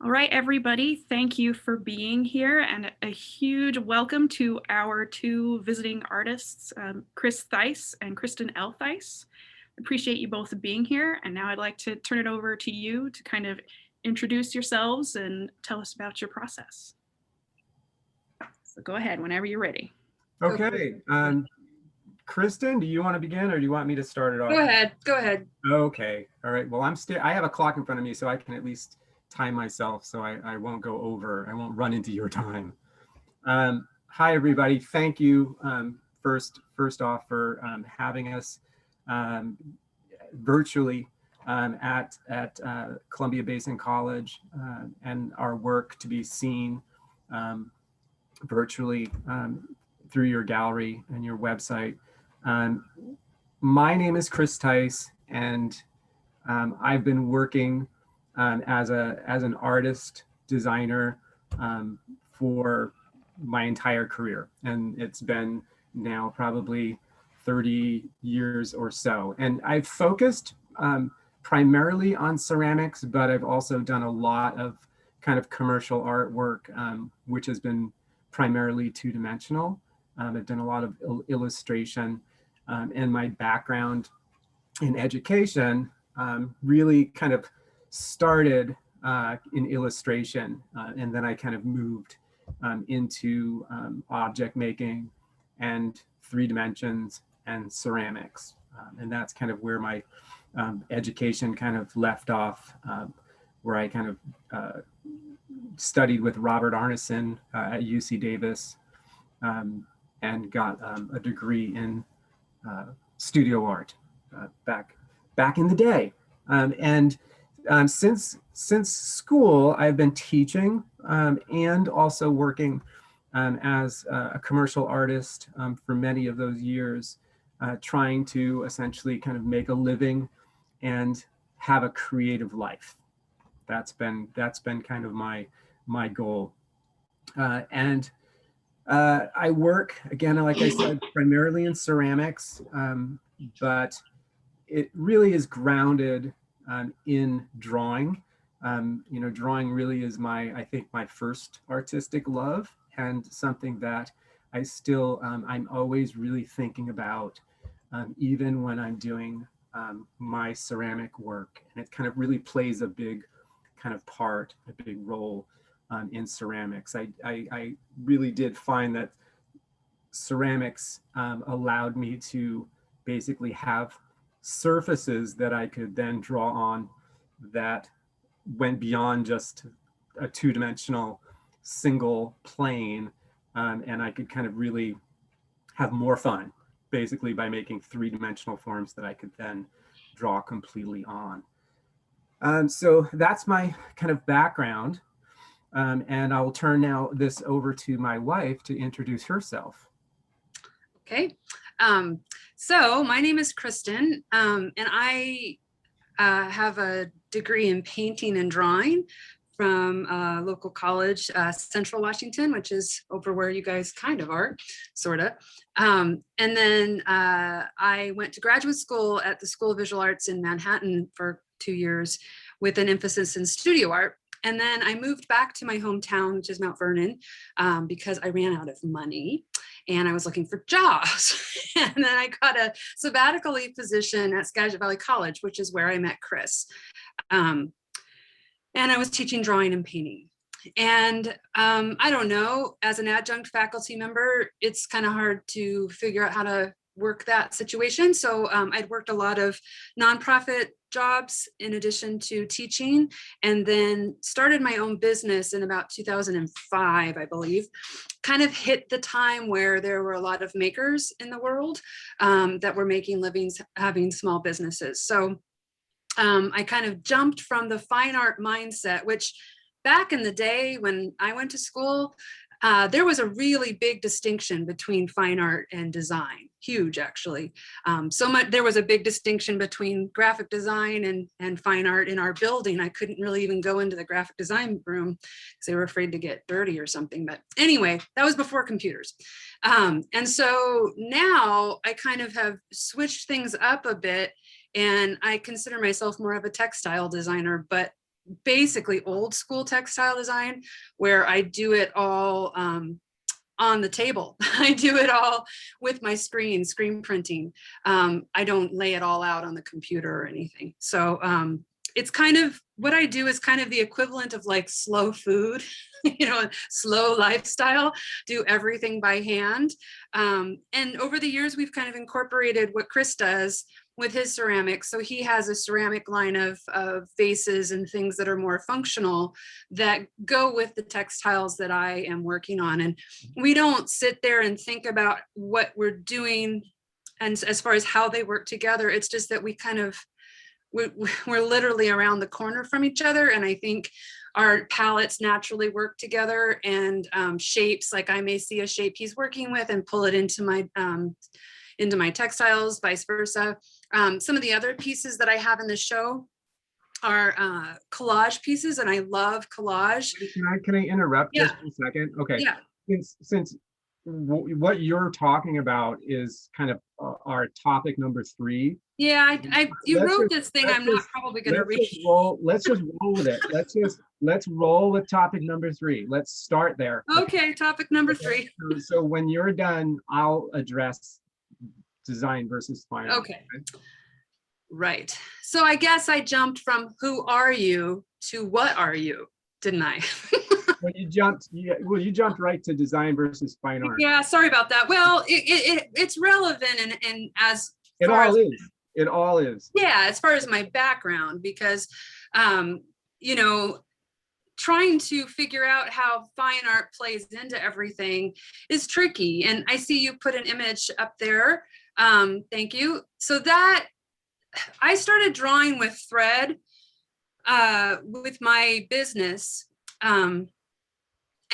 All right, everybody, thank you for being here, and a huge welcome to our two visiting artists, Theiss and Kristin L. Theiss. Appreciate you both being here, and now I'd like to turn it over to you to kind of introduce yourselves and tell us about your process. So go ahead whenever you're ready. Okay. Kristin, do you want to begin or do you want me to start it off? Go ahead. Okay. All right. Well, I have a clock in front of me so I can at least time myself so I won't go over. I won't run into your time. Hi, everybody. Thank you first off for having us virtually at Columbia Basin College and our work to be seen virtually through your gallery and your website. My name is Chris Theiss, and I've been working as an artist designer for my entire career, and it's been now probably 30 years or so. And I've focused primarily on ceramics, but I've also done a lot of kind of commercial artwork, which has been primarily two-dimensional. I've done a lot of illustration, and my background in education really kind of started in illustration, and then I kind of moved into object making and 3 dimensions and ceramics. And that's kind of where my education kind of left off, where I kind of studied with Robert Arneson at UC Davis and got a degree in studio art back in the day. Since school, I've been teaching and also working as a commercial artist for many of those years, trying to essentially kind of make a living and have a creative life. That's been kind of my goal. I work, again, like I said, primarily in ceramics, but it really is grounded in drawing. Drawing really is I think my first artistic love, and something that I still, I'm always really thinking about, even when I'm doing my ceramic work. And it kind of really plays a big kind of part, a big role in ceramics. I really did find that ceramics allowed me to basically have surfaces that I could then draw on that went beyond just a two-dimensional single plane, and I could kind of really have more fun basically by making three-dimensional forms that I could then draw completely on. So that's my kind of background, and I'll turn now this over to my wife to introduce herself. Okay, so my name is Kristin, and I have a degree in painting and drawing from a local college, Central Washington, which is over where you guys kind of are, sort of. And then I went to graduate school at the School of Visual Arts in Manhattan for 2 years with an emphasis in studio art. And then I moved back to my hometown, which is Mount Vernon, because I ran out of money and I was looking for jobs. And then I got a sabbatical leave position at Skagit Valley College, which is where I met Chris. And I was teaching drawing and painting. And I don't know, as an adjunct faculty member, it's kind of hard to figure out how to work that situation. So I'd worked a lot of nonprofit jobs in addition to teaching, and then started my own business in about 2005, I believe. Kind of hit the time where there were a lot of makers in the world that were making livings having small businesses. So I kind of jumped from the fine art mindset, which back in the day when I went to school, there was a really big distinction between fine art and design, huge actually. So much, there was a big distinction between graphic design and fine art in our building. I couldn't really even go into the graphic design room because they were afraid to get dirty or something. But anyway, that was before computers. And so now I kind of have switched things up a bit, and I consider myself more of a textile designer, but basically old school textile design, where I do it all on the table. I do it all with my screen printing. I don't lay it all out on the computer or anything. So it's kind of, what I do is kind of the equivalent of like slow food, slow lifestyle, do everything by hand. And over the years, we've kind of incorporated what Chris does with his ceramics. So he has a ceramic line of vases and things that are more functional that go with the textiles that I am working on. And we don't sit there and think about what we're doing and as far as how they work together. It's just that we're literally around the corner from each other. And I think our palettes naturally work together, and shapes, like I may see a shape he's working with and pull it into my textiles, vice versa. Some of the other pieces that I have in the show are collage pieces, and I love collage. Can I interrupt Yeah. just for a second? Okay. Yeah. Since what you're talking about is kind of our topic number 3. Yeah, you Let's wrote just- this thing. let's I'm not just- probably going to let's read. just roll. Let's just roll with it. Let's roll with topic number 3. Let's start there. Okay, topic number 3. So when you're done, I'll address design versus fine art. Okay. Right. So I guess I jumped from who are you to what are you, didn't I? Well, you jumped right to design versus fine art. Yeah, sorry about that. Well, it's relevant and as It far all as, is. It all is. yeah, as far as my background, because trying to figure out how fine art plays into everything is tricky. And I see you put an image up there. Thank you. So that I started drawing with thread with my business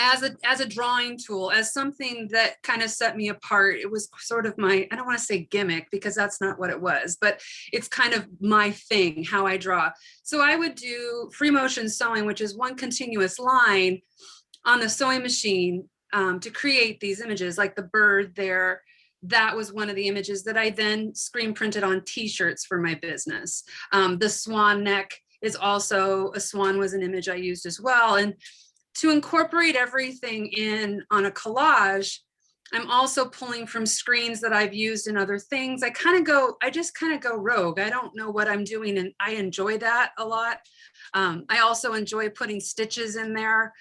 as a drawing tool, as something that kind of set me apart. It was sort of my, I don't want to say gimmick because that's not what it was, but it's kind of my thing, how I draw. So I would do free motion sewing, which is one continuous line on the sewing machine to create these images, like the bird there. That was one of the images that I then screen printed on t-shirts for my business. The swan neck is also, a swan was an image I used as well. And to incorporate everything in on a collage, I'm also pulling from screens that I've used in other things. I just kind of go rogue. I don't know what I'm doing, and I enjoy that a lot. I also enjoy putting stitches in there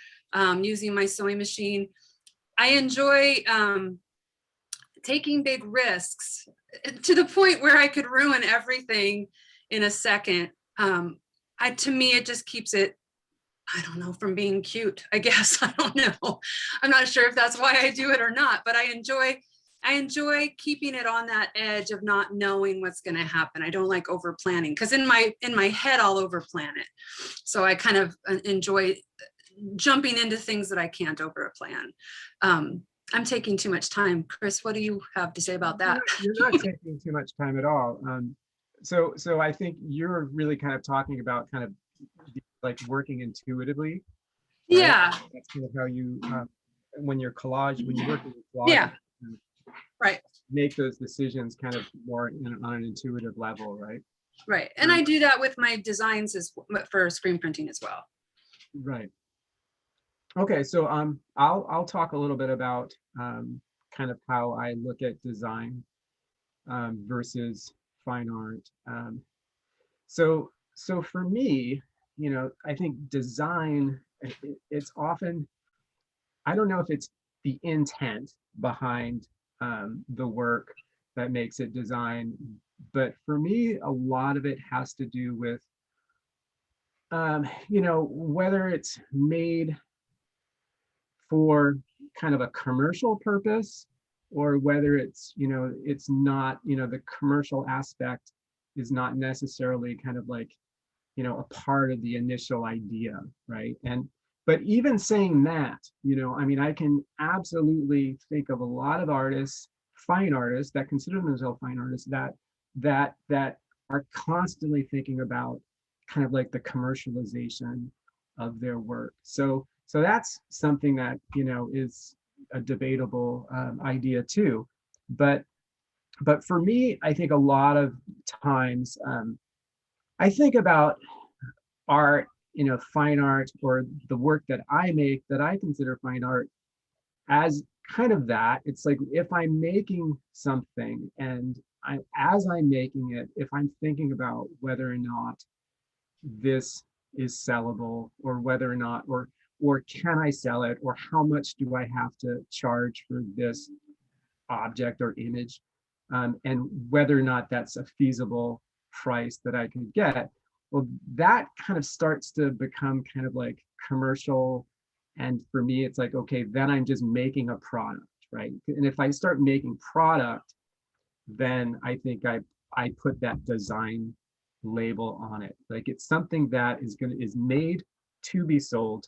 using my sewing machine. I enjoy taking big risks to the point where I could ruin everything in a second. To me, it just keeps it, I don't know, from being cute, I guess. I don't know. I'm not sure if that's why I do it or not, but I enjoy keeping it on that edge of not knowing what's going to happen. I don't like over planning, because in my head, I'll over plan it. So I kind of enjoy jumping into things that I can't over plan. I'm taking too much time. Chris, what do you have to say about that? You're not taking too much time at all. So I think you're really kind of talking about kind of like working intuitively. Right? Yeah. That's kind of how you, when you're working with collage, Yeah. Right. make those decisions kind of more on an intuitive level, right? Right. And I do that with my designs for screen printing as well. Right. Okay, so I'll talk a little bit about kind of how I look at design versus fine art. So for me, I think design, it's often, I don't know if it's the intent behind the work that makes it design, but for me, a lot of it has to do with, whether it's made for kind of a commercial purpose, or whether it's, it's not, the commercial aspect is not necessarily kind of like, a part of the initial idea, right? But even saying that, I can absolutely think of a lot of artists, fine artists that consider themselves fine artists that are constantly thinking about kind of like the commercialization of their work. So that's something that, is a debatable idea too. But for me, I think a lot of times, I think about art fine art, or the work that I make that I consider fine art, as kind of that. It's like, if I'm making something, and as I'm making it, if I'm thinking about whether or not this is sellable, or whether or not, or can I sell it, or how much do I have to charge for this object or image, and whether or not that's a feasible price that I can get. Well, that kind of starts to become kind of like commercial. And for me, it's like, okay, then I'm just making a product, right? And if I start making product, then I think I put that design label on it. Like, it's something that is made to be sold.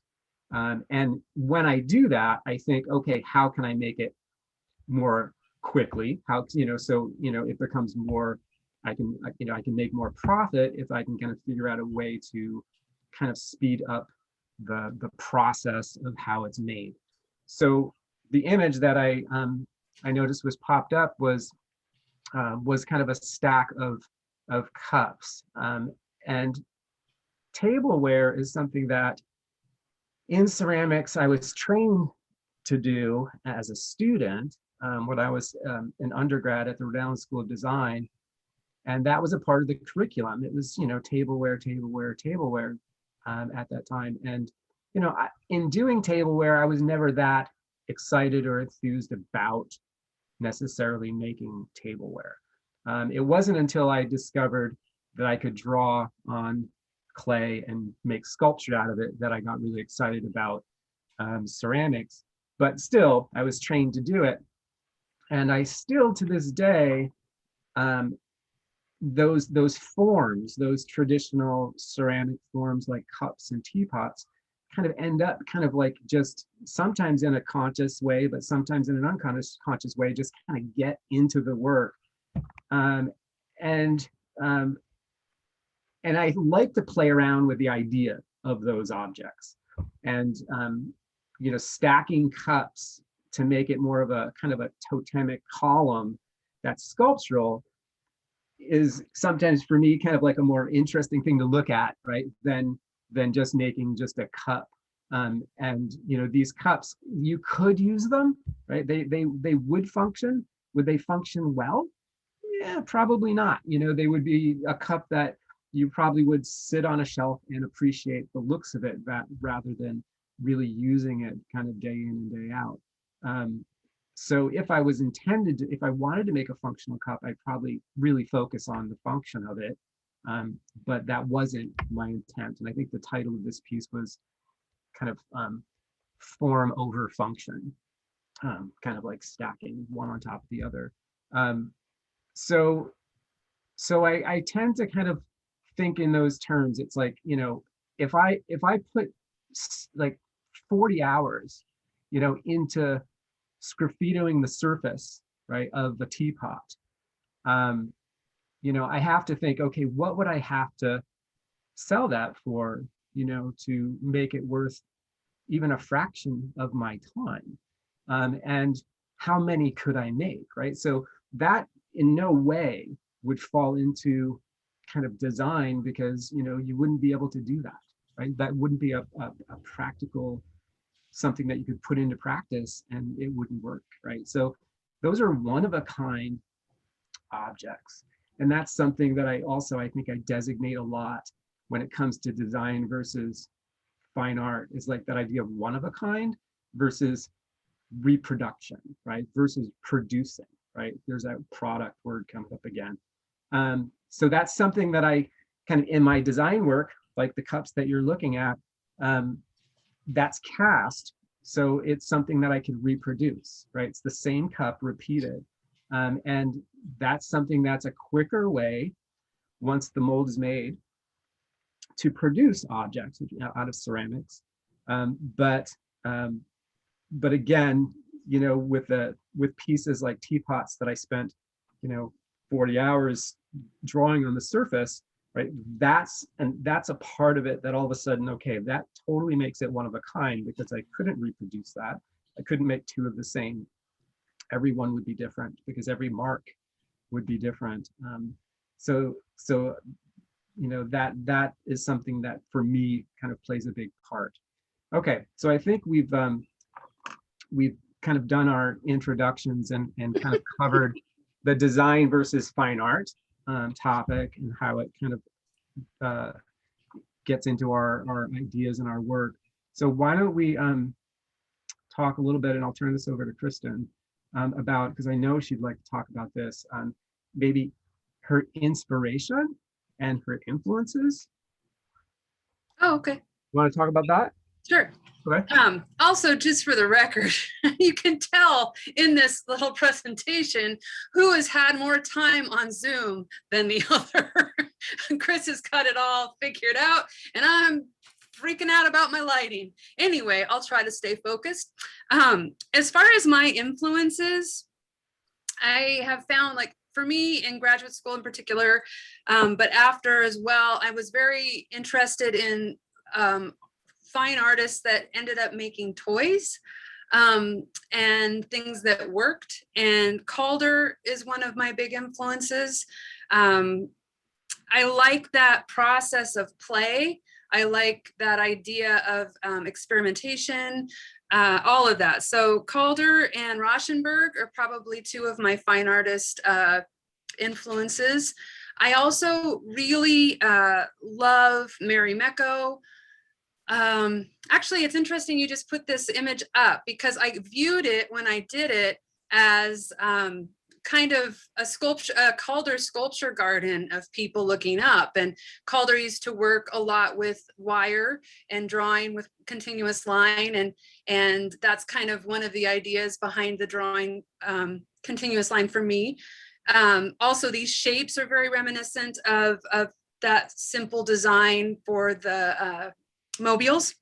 And when I do that, I think, okay, how can I make it more quickly? How, so, it becomes more, I can make more profit if I can kind of figure out a way to kind of speed up the process of how it's made. So the image that I noticed was popped up was kind of a stack of cups. And tableware is something that in ceramics I was trained to do as a student when I was an undergrad at the Rhode Island School of Design. And that was a part of the curriculum. It was, tableware, tableware, tableware at that time. And, in doing tableware, I was never that excited or enthused about necessarily making tableware. It wasn't until I discovered that I could draw on clay and make sculpture out of it that I got really excited about ceramics. But still, I was trained to do it. And I still, to this day, those forms, those traditional ceramic forms like cups and teapots, kind of end up kind of like, just sometimes in a conscious way, but sometimes in an unconscious way, just kind of get into the work. And I like to play around with the idea of those objects, and stacking cups to make it more of a kind of a totemic column that's sculptural is sometimes for me kind of like a more interesting thing to look at, right, than just making just a cup. And these cups, you could use them, right? They would function. Would they function well? Yeah, probably not. They would be a cup that you probably would sit on a shelf and appreciate the looks of it, that rather than really using it kind of day in and day out. So if I wanted to make a functional cup, I'd probably really focus on the function of it. But that wasn't my intent. And I think the title of this piece was kind of form over function, kind of like stacking one on top of the other. So I tend to kind of think in those terms. It's like, if I put like 40 hours, into sgraffitoing the surface, right, of the teapot, I have to think, okay, what would I have to sell that for, to make it worth even a fraction of my time? And how many could I make, right? So that in no way would fall into kind of design, because, you wouldn't be able to do that, right? That wouldn't be a practical, something that you could put into practice, and it wouldn't work, right? So those are one of a kind objects. And that's something that I think I designate a lot when it comes to design versus fine art, is like that idea of one of a kind versus reproduction, right? Versus producing, right? There's that product word comes up again. So that's something that I kind of, in my design work, like the cups that you're looking at, that's cast. So it's something that I can reproduce, right? It's the same cup repeated. And that's something that's a quicker way, once the mold is made, to produce objects out of ceramics. But again, with pieces like teapots that I spent, 40 hours drawing on the surface, right? That's a part of it that all of a sudden, okay, that totally makes it one of a kind, because I couldn't reproduce that. I couldn't make two of the same. Every one would be different, because every mark would be different. So that is something that for me kind of plays a big part. Okay, so I think we've kind of done our introductions and kind of covered the design versus fine art topic and how it kind of gets into our ideas and our work. So why don't we talk a little bit, and I'll turn this over to Kristin about, because I know she'd like to talk about this, maybe her inspiration and her influences. Oh, okay. You want to talk about that? Sure. Okay. Also, just for the record, you can tell in this little presentation who has had more time on Zoom than the other. Chris has got it all figured out, and I'm freaking out about my lighting. Anyway, I'll try to stay focused. As far as my influences, I have found, like, for me in graduate school in particular, but after as well, I was very interested in fine artists that ended up making toys and things that worked. And Calder is one of my big influences. I like that process of play. I like that idea of experimentation, all of that. So Calder and Rauschenberg are probably two of my fine artist influences. I also really love Mary Mecco. Actually, it's interesting you just put this image up, because I viewed it when I did it as kind of a sculpture, a Calder sculpture garden of people looking up. And Calder used to work a lot with wire and drawing with continuous line, and that's kind of one of the ideas behind the drawing continuous line for me. Also, these shapes are very reminiscent of that simple design for the mobiles.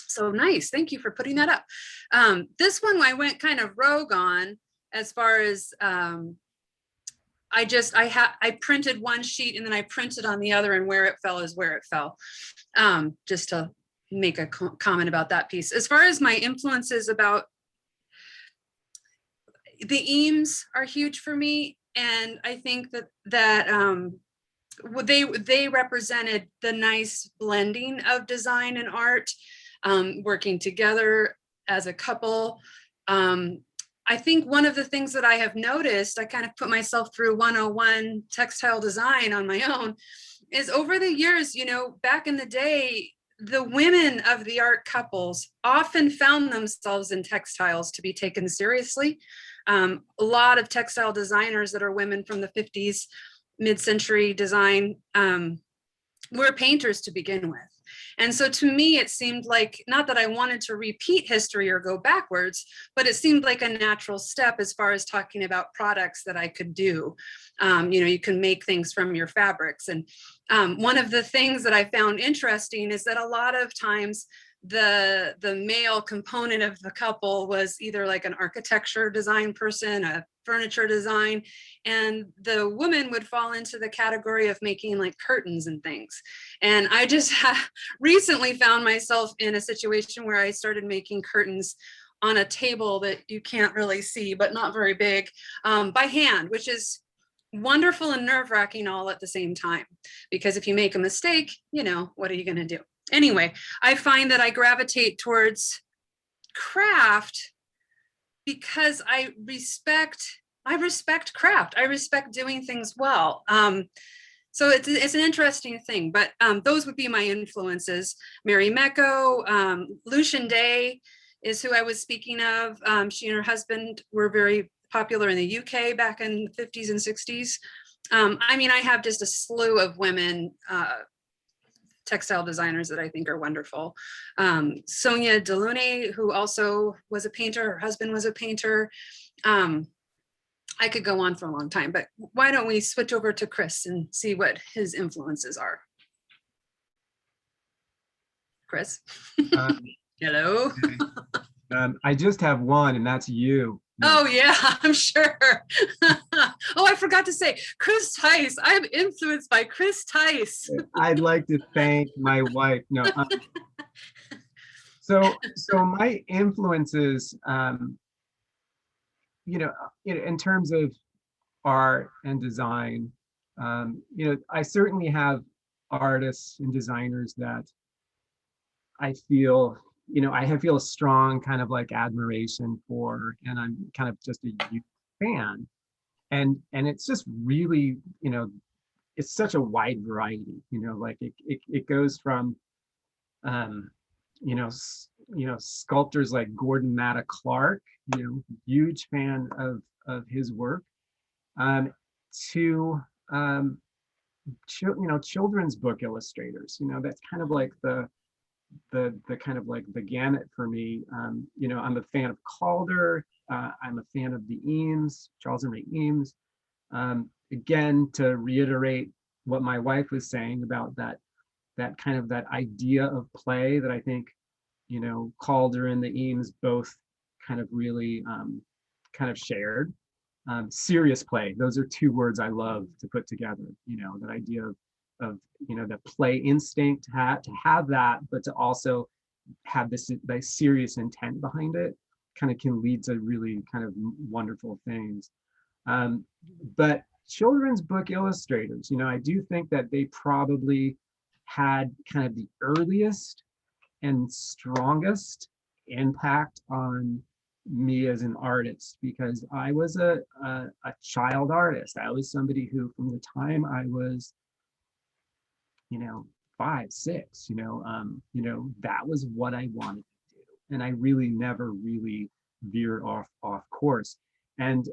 So nice. Thank you for putting that up. This one I went kind of rogue on, as far as I printed one sheet and then I printed on the other, and where it fell is where it fell. Just to make a comment about that piece. As far as my influences, about the Eames are huge for me, and I think that they represented the nice blending of design and art, working together as a couple. I think one of the things that I have noticed, I kind of put myself through 101 textile design on my own, is over the years, back in the day, the women of the art couples often found themselves in textiles to be taken seriously. A lot of textile designers that are women from the 50s, mid-century design, were painters to begin with. And so to me, it seemed like, not that I wanted to repeat history or go backwards, but it seemed like a natural step as far as talking about products that I could do. You can make things from your fabrics. And one of the things that I found interesting is that a lot of times the male component of the couple was either like an architecture design person, a furniture design, and the woman would fall into the category of making like curtains and things. And I just recently found myself in a situation where I started making curtains on a table that you can't really see, but not very big, by hand, which is wonderful and nerve-wracking all at the same time. Because if you make a mistake, what are you going to do? Anyway, I find that I gravitate towards craft because I respect craft. I respect doing things well. So it's an interesting thing, but those would be my influences. Mary Mecco, Lucian Day is who I was speaking of. She and her husband were very popular in the UK back in the 50s and 60s. I have just a slew of women textile designers that I think are wonderful. Sonia Delune, who also was a painter, her husband was a painter. I could go on for a long time, but why don't we switch over to Chris and see what his influences are? Chris? Hello? I just have one, and that's you. Oh yeah, I'm sure. Oh, I forgot to say, Chris Theiss. I'm influenced by Chris Theiss. I'd like to thank my wife. No. So my influences, in terms of art and design, I certainly have artists and designers that I feel, I feel a strong kind of like admiration for, and I'm kind of just a huge fan. And it's just really, it's such a wide variety, like it goes from, um, sculptors like Gordon Matta Clark, huge fan of his work, to children's book illustrators. That's kind of like the kind of like the gamut for me. I'm a fan of Calder. I'm a fan of the Eames, Charles and Ray Eames. Again, to reiterate what my wife was saying about that kind of that idea of play that I think, Calder and the Eames both kind of really kind of shared. Serious play, those are two words I love to put together, that idea of the play instinct, to have that, but to also have this serious intent behind it, kind of can lead to really kind of wonderful things. But children's book illustrators, I do think that they probably had kind of the earliest and strongest impact on me as an artist, because I was a child artist. I was somebody who, from the time I was, 5, 6, that was what I wanted to do, and I really never really veered off course. And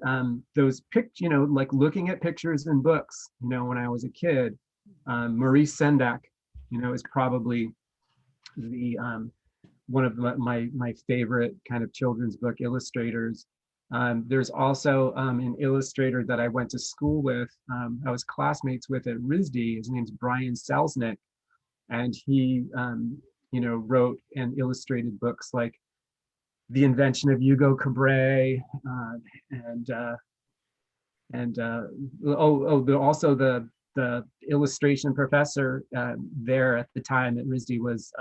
those like looking at pictures in books, when I was a kid, Maurice Sendak, is probably the one of my favorite kind of children's book illustrators. There's also an illustrator that I went to school with. I was classmates with at RISD. His name's Brian Selznick, and he, wrote and illustrated books like The Invention of Hugo Cabret, also the illustration professor there at the time at RISD was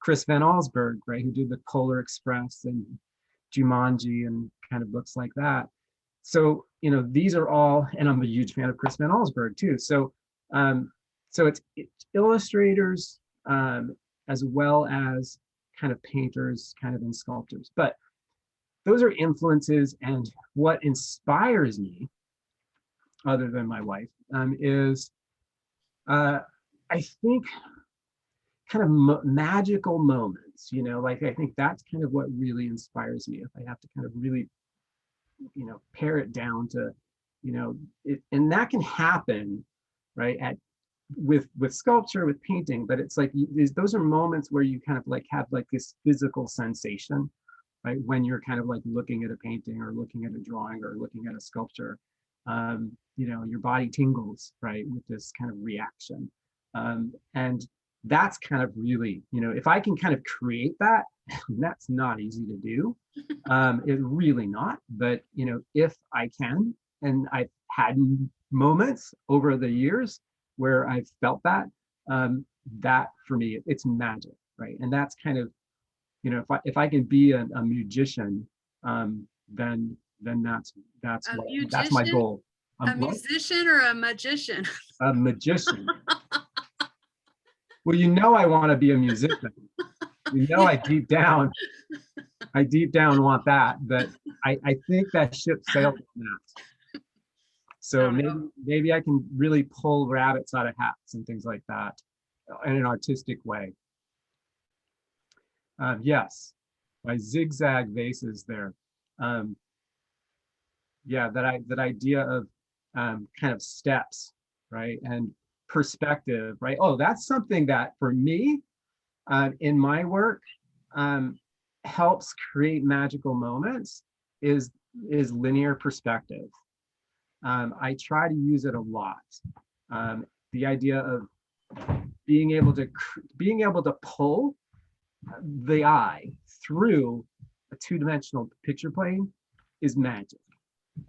Chris Van Allsburg, right, who did the Polar Express and Jumanji and kind of books like that. So, these are all, and I'm a huge fan of Chris Van Allsburg too. So, it's illustrators, as well as kind of painters, kind of, and sculptors. But those are influences, and what inspires me, other than my wife, is I think kind of magical moments, like I think that's kind of what really inspires me. If I have to kind of really, pare it down to, and that can happen, right, with sculpture, with painting, but it's like those are moments where you kind of like have like this physical sensation, right, when you're kind of like looking at a painting or looking at a drawing or looking at a sculpture. Your body tingles, right, with this kind of reaction. And that's kind of really, if I can kind of create that, that's not easy to do. It's really not. But, if I can, and I've had moments over the years where I've felt that, that for me, it's magic, right? And that's kind of, if I can be a musician, then that's my goal. A musician or a magician? A magician. Well, I want to be a musician. I deep down want that, but I think that ship sailed on that. So maybe I can really pull rabbits out of hats and things like that in an artistic way. Yes, my zigzag vases there. Yeah, that idea of kind of steps, right, and perspective, right? Oh, that's something that for me, in my work, helps create magical moments, is linear perspective. I try to use it a lot. The idea of being able to pull the eye through a two-dimensional picture plane is magic.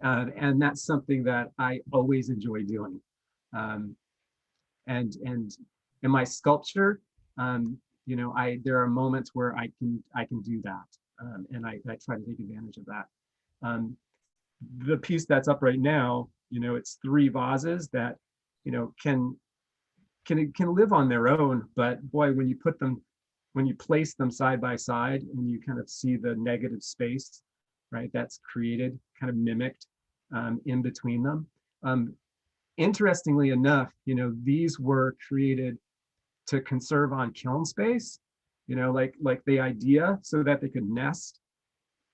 And that's something that I always enjoy doing. And in my sculpture, there are moments where I can do that, and I try to take advantage of that. The piece that's up right now, it's 3 vases that, can live on their own, but boy, when you place them side by side and you kind of see the negative space, right, that's created, kind of mimicked in between them. Interestingly enough, these were created to conserve on kiln space, like the idea so that they could nest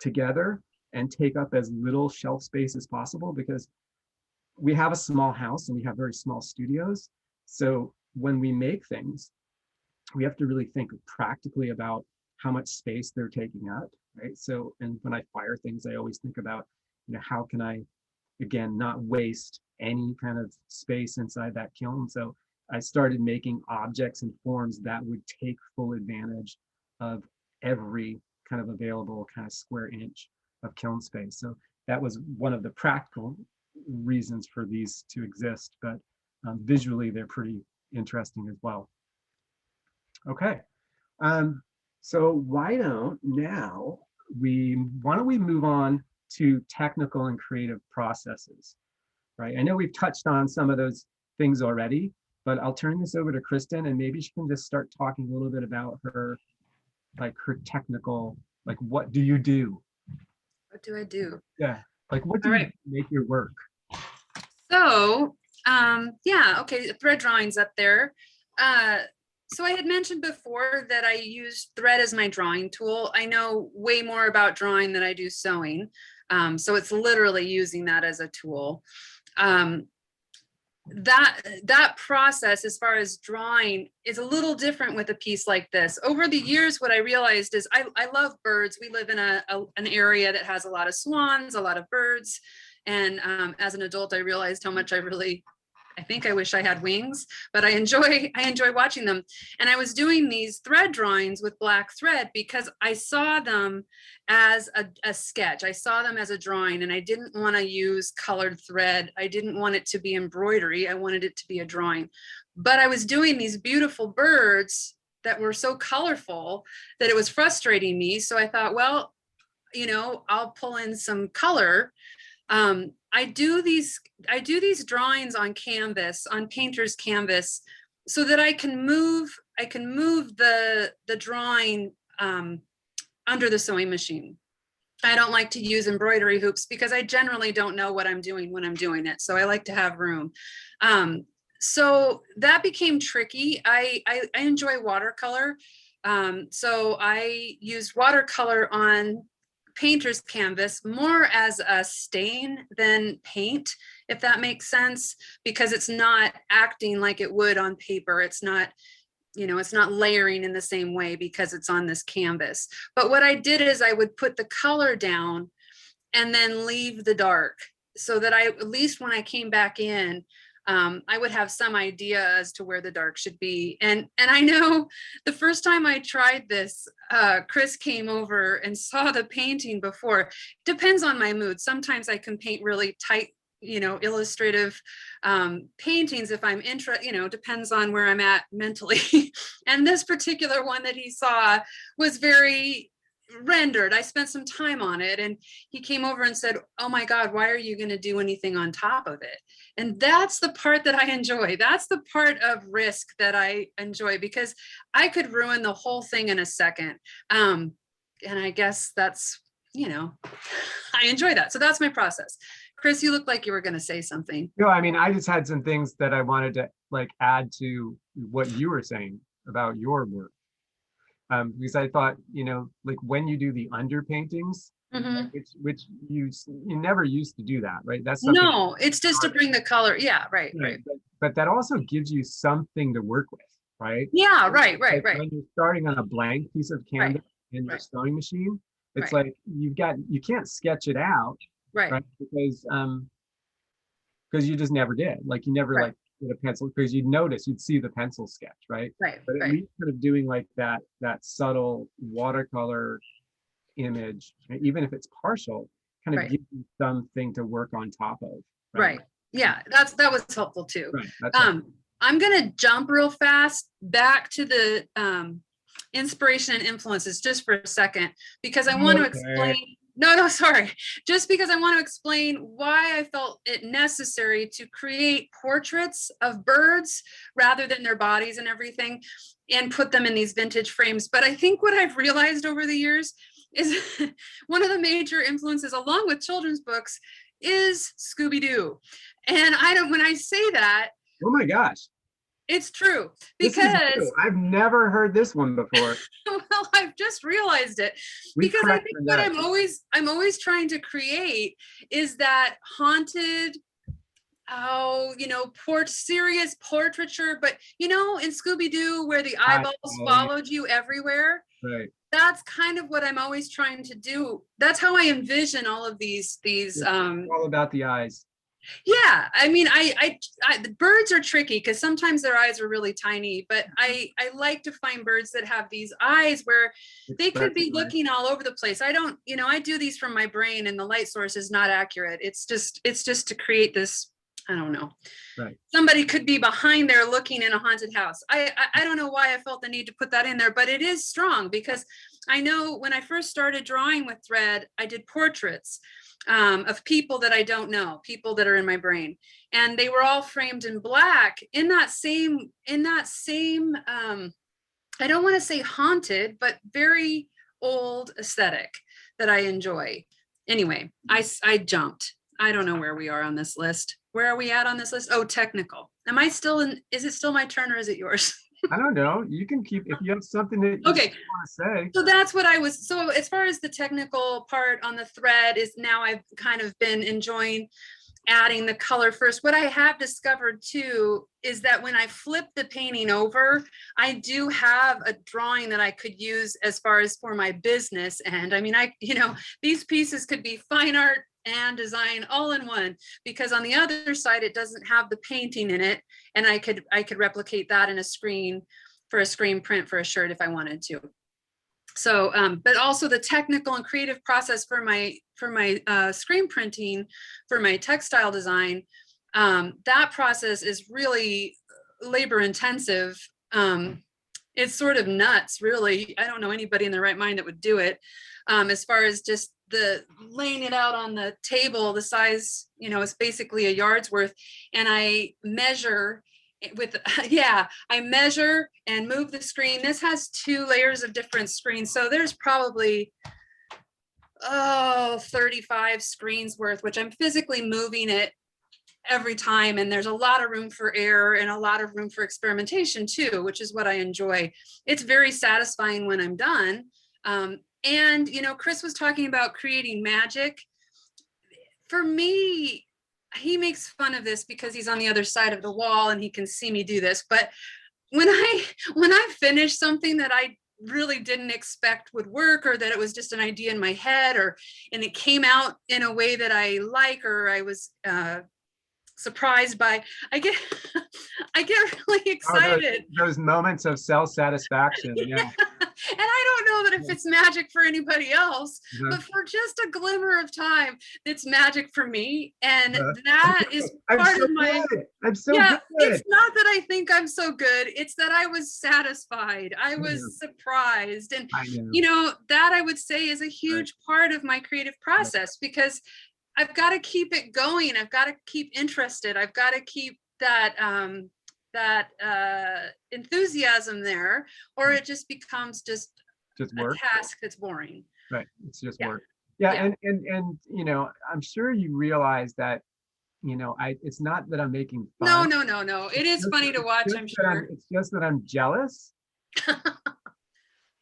together and take up as little shelf space as possible, because we have a small house and we have very small studios. So when we make things, we have to really think practically about how much space they're taking up, right? So, and when I fire things, I always think about, how can I, again, not waste any kind of space inside that kiln. So I started making objects and forms that would take full advantage of every kind of available kind of square inch of kiln space. So that was one of the practical reasons for these to exist, but visually they're pretty interesting as well. Okay, so why don't we move on to technical and creative processes, right? I know we've touched on some of those things already, but I'll turn this over to Kristin, and maybe she can just start talking a little bit about her technical, what do you do? What do I do? Yeah, what do you make your work? So, yeah, okay, thread drawings up there. So I had mentioned before that I use thread as my drawing tool. I know way more about drawing than I do sewing. So it's literally using that as a tool. That process, as far as drawing, is a little different with a piece like this. Over the years, what I realized is I love birds. We live in an area that has a lot of swans, a lot of birds. And as an adult, I realized how much I think I wish I had wings, but I enjoy watching them. And I was doing these thread drawings with black thread because I saw them as a sketch. I saw them as a drawing, and I didn't want to use colored thread. I didn't want it to be embroidery. I wanted it to be a drawing. But I was doing these beautiful birds that were so colorful that it was frustrating me. So I thought, well, I'll pull in some color. I do these drawings on canvas, on painter's canvas, so that I can move the drawing under the sewing machine. I don't like to use embroidery hoops because I generally don't know what I'm doing when I'm doing it. So I like to have room. So that became tricky. I enjoy watercolor. So I used watercolor on painter's canvas more as a stain than paint, if that makes sense, because it's not acting like it would on paper. It's not, it's not layering in the same way because it's on this canvas. But what I did is I would put the color down and then leave the dark, so that at least when I came back in, I would have some idea as to where the dark should be. And I know the first time I tried this, Chris came over and saw the painting before. Depends on my mood. Sometimes I can paint really tight, illustrative paintings if I'm depends on where I'm at mentally. And this particular one that he saw was very rendered. I spent some time on it, and he came over and said, "Oh my God, why are you going to do anything on top of it?" And that's the part that I enjoy. That's the part of risk that I enjoy, because I could ruin the whole thing in a second. And I guess that's, I enjoy that. So that's my process. Chris, you look like you were going to say something. No, I mean, I just had some things that I wanted to add to what you were saying about your work. Because I thought, when you do the underpaintings, Mm-hmm. which you never used to do that, right? That's no, it's just to bring the color. Yeah, right. But that also gives you something to work with, right? Yeah, right. When you're starting on a blank piece of canvas in your sewing machine, it's like you can't sketch it out, right? Because you just never did. You never with a pencil, because you'd see the pencil sketch, right? But at least kind of doing that subtle watercolor image, even if it's partial, kind of gives you something to work on top of. Right. Yeah, that was helpful too. Right. I'm gonna jump real fast back to the inspiration and influences just for a second, because I want to explain No, sorry. Just because I want to explain why I felt it necessary to create portraits of birds rather than their bodies and everything and put them in these vintage frames. But I think what I've realized over the years is one of the major influences, along with children's books, is Scooby-Doo. And when I say that, Oh my gosh. it's true This is because, new. I've never heard this one before. well, I've just realized it We because I cracked think the what nut. I'm always trying to create is that haunted, serious portraiture. But in Scooby-Doo, where the I eyeballs follow you. followed you everywhere, Right. that's kind of what I'm always trying to do. That's how I envision all of these It's all about the eyes. yeah, I mean, the birds are tricky because sometimes their eyes are really tiny, but I like to find birds that have these eyes where they could Expressive be eyes. looking all over the place. I don't, I do these from my brain and the light source is not accurate. It's just to create this, I don't know. Right. Somebody could be behind there looking in a haunted house. I don't know why I felt the need to put that in there, but it is strong because I know when I first started drawing with thread, I did portraits of people that I don't know, people that are in my brain, and they were all framed in black in that same I don't want to say haunted, but very old aesthetic that I enjoy. Anyway, I jumped. I don't know where we are on this list. Where are we at on this list? Oh, technical. Am I still in? Is it still my turn or is it yours? I don't know. You can keep, if you have something that you Okay. want to say. So that's what so as far as the technical part on the thread is now I've kind of been enjoying adding the color first. What I have discovered too is that when I flip the painting over, I do have a drawing that I could use as far as for my business. And I mean, these pieces could be fine art and design all in one, because on the other side, it doesn't have the painting in it. And I could replicate that in a screen print for a shirt if I wanted to. So, but also the technical and creative process for my screen printing, for my textile design, that process is really labor intensive. It's sort of nuts, really. I don't know anybody in their right mind that would do it. As far as just the laying it out on the table, the size, it's basically a yard's worth, and I measure with I measure and move the screen. This has 2 layers of different screens, so there's probably 35 screens worth, which I'm physically moving it every time, and there's a lot of room for error and a lot of room for experimentation too, which is what I enjoy. It's very satisfying when I'm done. And Chris was talking about creating magic. For me, he makes fun of this because he's on the other side of the wall and he can see me do this. But when I finish something that I really didn't expect would work, or that it was just an idea in my head, and it came out in a way that I like, or I was surprised by, I get really excited. Those moments of self-satisfaction. Yeah. And I don't know that if it's magic for anybody else, Mhm. but for just a glimmer of time, it's magic for me. And that is part of my, I'm so yeah, good. it's not that I think I'm so good. It's that I was satisfied. I was surprised. And, I know. that I would say is a huge part of my creative process, because I've got to keep it going. I've got to keep interested. I've got to keep that enthusiasm there, or it just becomes just work. a task that's boring. Right. It's just work. Yeah. And I'm sure you realize that, it's not that I'm making fun. No. It is funny to watch, I'm sure. It's just that I'm jealous.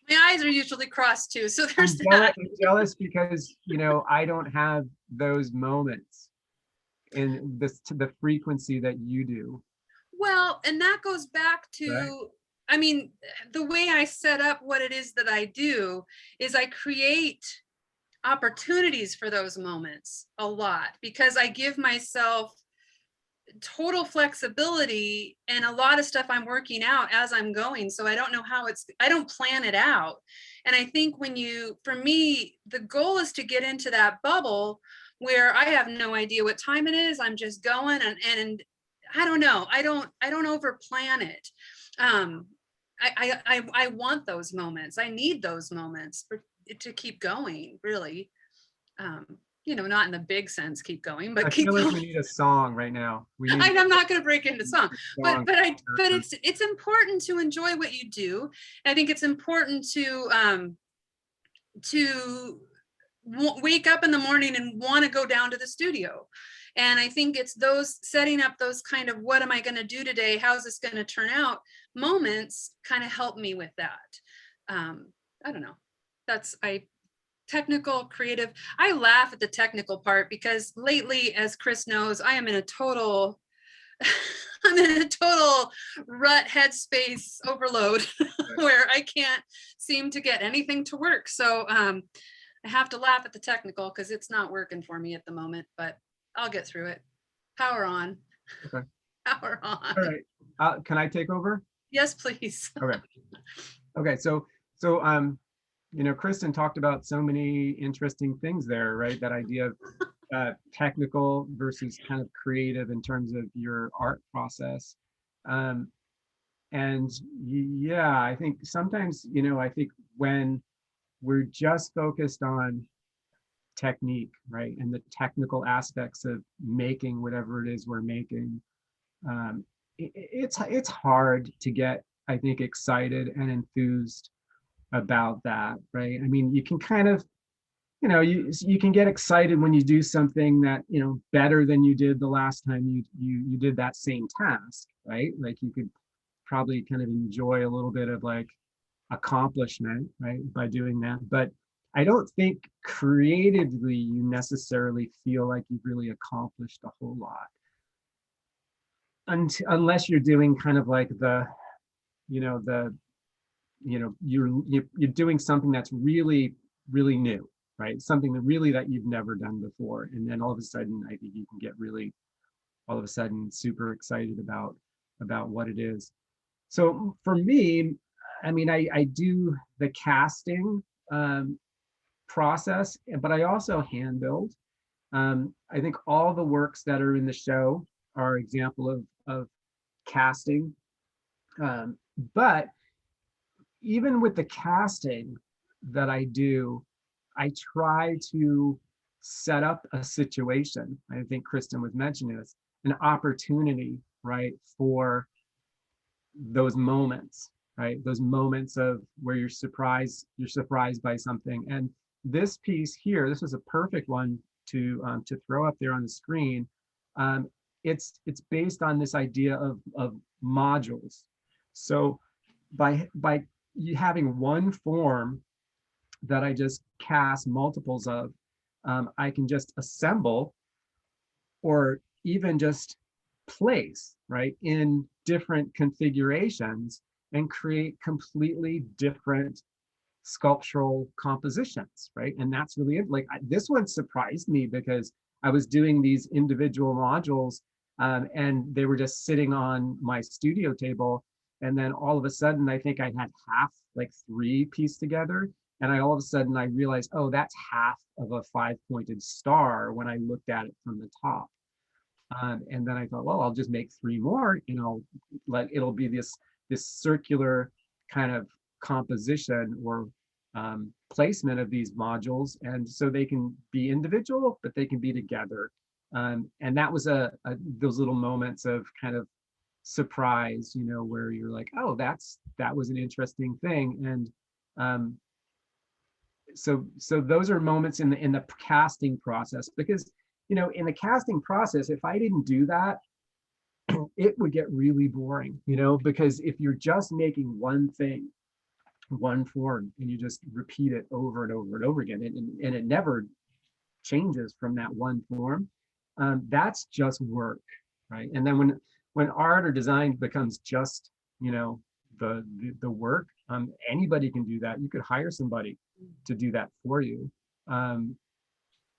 My eyes are usually crossed too, so there's that. I'm jealous because I don't have those moments in the frequency that you do. Well, and that goes back to, right? I mean, the way I set up what it is that I do is I create opportunities for those moments a lot, because I give myself total flexibility, and a lot of stuff I'm working out as I'm going. So I don't know how I don't plan it out. And I think for me, the goal is to get into that bubble where I have no idea what time it is. I'm just going, and I don't know. I don't over plan it. I want those moments. I need those moments to keep going, really. not in the big sense, keep going, but I keep feel like going. we need a song right now. We need I'm not going to break into song, song. but it's important to enjoy what you do. I think it's important to wake up in the morning and want to go down to the studio. And I think it's those setting up those kind of, what am I going to do today? How's this going to turn out? Moments kind of help me with that. I don't know. Technical, creative. I laugh at the technical part because lately, as Chris knows, I am in a total I'm in a total rut headspace overload where I can't seem to get anything to work. So I have to laugh at the technical because it's not working for me at the moment, but I'll get through it. Power on. Okay. Power on. All right. Can I take over? Yes, please. Okay. Okay. So Kristin talked about so many interesting things there, right? That idea of technical versus kind of creative in terms of your art process. And yeah, I think sometimes, I think when we're just focused on technique, right? And the technical aspects of making whatever it is we're making, it's hard to get, I think, excited and enthused about that, right? I mean, you can kind of, you can get excited when you do something that, better than you did the last time you did that same task, right? Like you could probably kind of enjoy a little bit of like accomplishment, right, by doing that. But I don't think creatively you necessarily feel like you've really accomplished a whole lot. Unless you're doing kind of like you're doing something that's really, really new, right? Something that you've never done before. And then all of a sudden, I think you can get really, all of a sudden, super excited about what it is. So for me, I mean, I do the casting process, but I also hand build. I think all the works that are in the show are example of casting. But even with the casting that I do, I try to set up a situation. I think Kristin was mentioning this, an opportunity, right, for those moments, right? Those moments of where you're surprised by something. And this piece here, this is a perfect one to throw up there on the screen. It's based on this idea of modules. So by you having one form that I just cast multiples of, I can just assemble or even just place, right, in different configurations and create completely different sculptural compositions, right? And that's really like this one surprised me because I was doing these individual modules and they were just sitting on my studio table. And then all of a sudden, I think I had half, like 3 pieced together. And all of a sudden I realized, oh, that's half of a 5-pointed star when I looked at it from the top. And then I thought, well, I'll just make 3 more, it'll be this circular kind of composition or placement of these modules. And so they can be individual, but they can be together. And that was those little moments of kind of surprise, where you're like, oh, that was an interesting thing. And so those are moments in the casting process, because in the casting process, if I didn't do that, it would get really boring, because if you're just making one thing, one form, and you just repeat it over and over and over again, and it never changes from that one form, that's just work, right? And then when art or design becomes just, the work, anybody can do that. You could hire somebody to do that for you.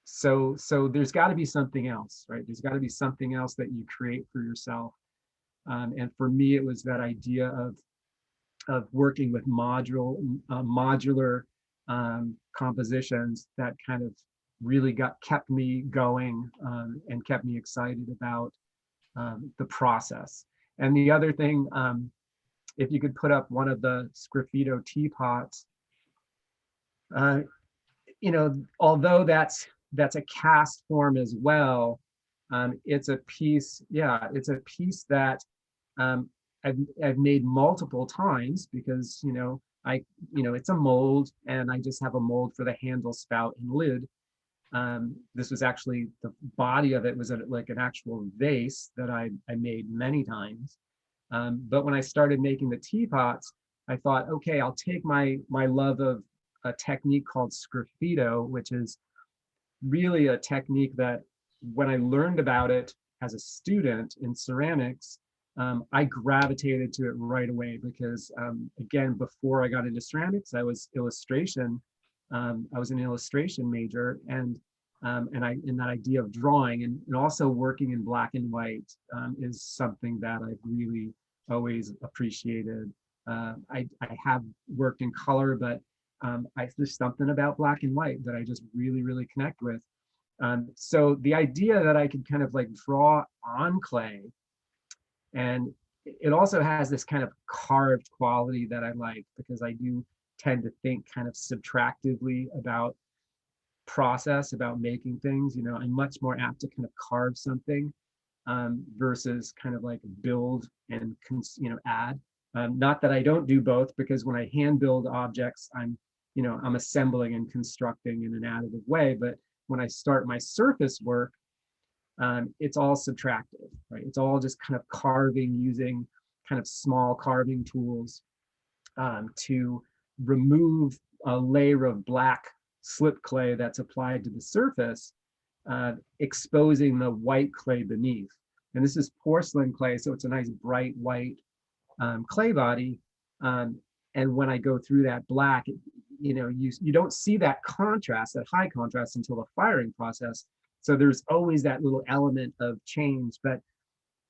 So there's got to be something else, right? There's got to be something else that you create for yourself. And for me, it was that idea of working with modular compositions that kind of really kept me going and kept me excited about the process. And the other thing, if you could put up one of the Sgraffito teapots, although that's that's a cast form as well. It's a piece, yeah, it's a piece that um, I've made multiple times because, it's a mold, and I just have a mold for the handle, spout, and lid. This was actually, the body of it was like an actual vase that I made many times. But when I started making the teapots, I thought, okay, I'll take my love of a technique called sgraffito, which is really a technique that when I learned about it as a student in ceramics, I gravitated to it right away because, again, before I got into ceramics, I was illustration. I was an illustration major, and in that idea of drawing and also working in black and white is something that I've really always appreciated. I have worked in color, but there's something about black and white that I just really, really connect with. So the idea that I could kind of like draw on clay, and it also has this kind of carved quality that I like, because I do tend to think kind of subtractively about process, about making things. I'm much more apt to kind of carve something versus kind of like build and add. Not that I don't do both, because when I hand build objects, I'm assembling and constructing in an additive way. But when I start my surface work, it's all subtractive, right? It's all just kind of carving using kind of small carving tools to remove a layer of black slip clay that's applied to the surface, exposing the white clay beneath. And this is porcelain clay, so it's a nice bright white clay body. And when I go through that black, you don't see that contrast, that high contrast, until the firing process. So there's always that little element of change. But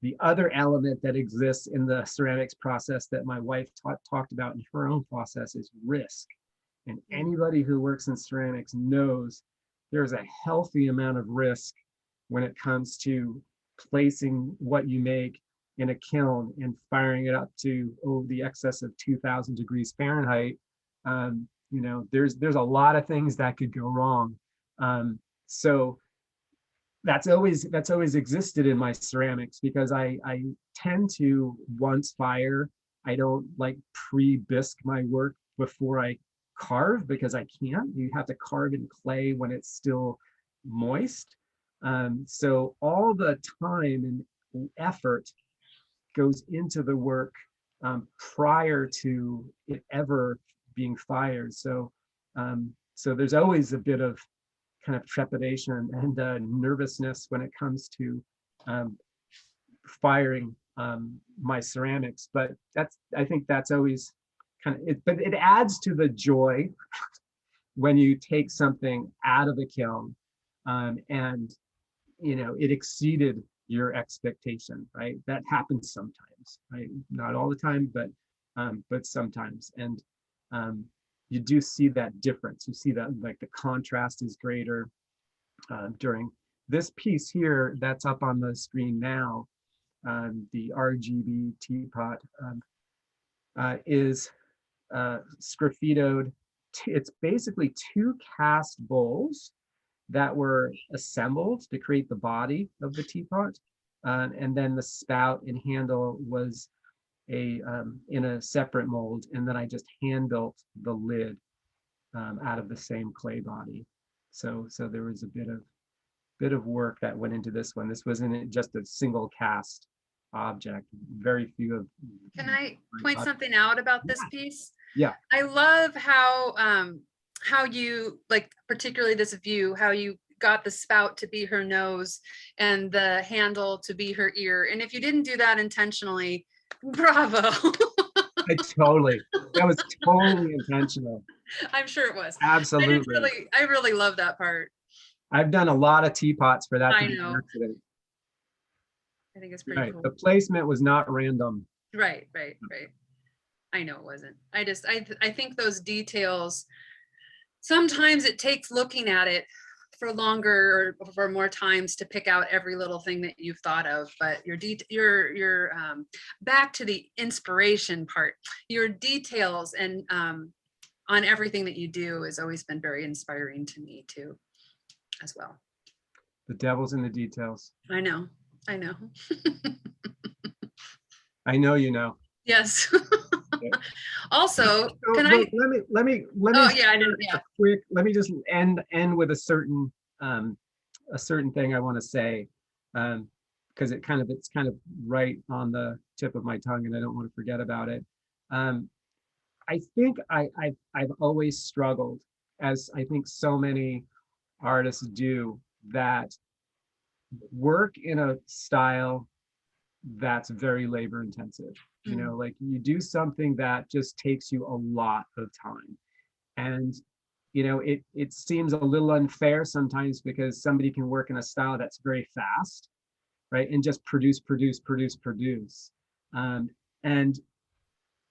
the other element that exists in the ceramics process that my wife talked about in her own process is risk. And anybody who works in ceramics knows there's a healthy amount of risk when it comes to placing what you make in a kiln and firing it up to the excess of 2000 degrees Fahrenheit. There's a lot of things that could go wrong. So that's always existed in my ceramics, because I tend to, once fire, I don't like pre-bisque my work before I carve, because I can't. You have to carve in clay when it's still moist. So all the time and effort goes into the work prior to it ever being fired. So there's always a bit of kind of trepidation and nervousness when it comes to firing my ceramics. But I think that's always kind of it, but it adds to the joy when you take something out of the kiln and it exceeded your expectation, right? That happens sometimes, right? Not all the time, but sometimes. And you do see that difference. You see that like the contrast is greater during this piece here that's up on the screen now. The RGB teapot is sgraffitoed. It's basically two cast bowls that were assembled to create the body of the teapot. And then the spout and handle was in a separate mold. And then I just hand built the lid out of the same clay body. So there was a bit of work that went into this one. This wasn't just a single cast object. Very few of. Can I point something out about this piece? Yeah. I love how you, like, particularly this view, how you got the spout to be her nose and the handle to be her ear. And if you didn't do that intentionally, bravo. That was totally intentional. I'm sure it was. Absolutely. I really love that part. I've done a lot of teapots for that. I know. Accident. I think it's pretty cool. The placement was not random. Right. I know it wasn't. I think those details, sometimes it takes looking at it for longer or for more times to pick out every little thing that you've thought of, but your back to the inspiration part, your details and on everything that you do has always been very inspiring to me too. as well. The devil's in the details. I know. I know. I know you know. Yes. Yeah. Also, So, can look, I? let me Oh just yeah, I didn't. a Yeah. quick, let me just end with a certain thing I want to say, because it's kind of right on the tip of my tongue, and I don't want to forget about it. Um, I think I've always struggled, as I think so many artists do, that work in a style that's very labor intensive. You know, like you do something that just takes you a lot of time. And it seems a little unfair sometimes because somebody can work in a style that's very fast, right? And just produce. Um, and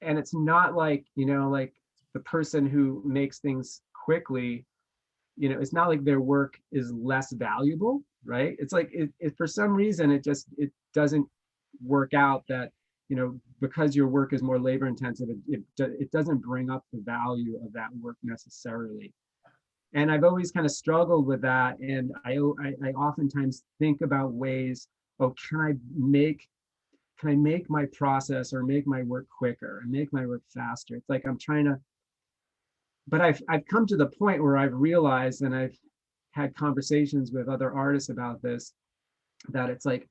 and it's not like, like the person who makes things quickly, it's not like their work is less valuable, right? It's like it for some reason it doesn't work out that, because your work is more labor intensive, it doesn't bring up the value of that work necessarily. And I've always kind of struggled with that. And I oftentimes think about ways, oh, can I make my process or make my work quicker and make my work faster? It's like I'm trying to, but I've come to the point where I've realized, and I've had conversations with other artists about this, that it's like,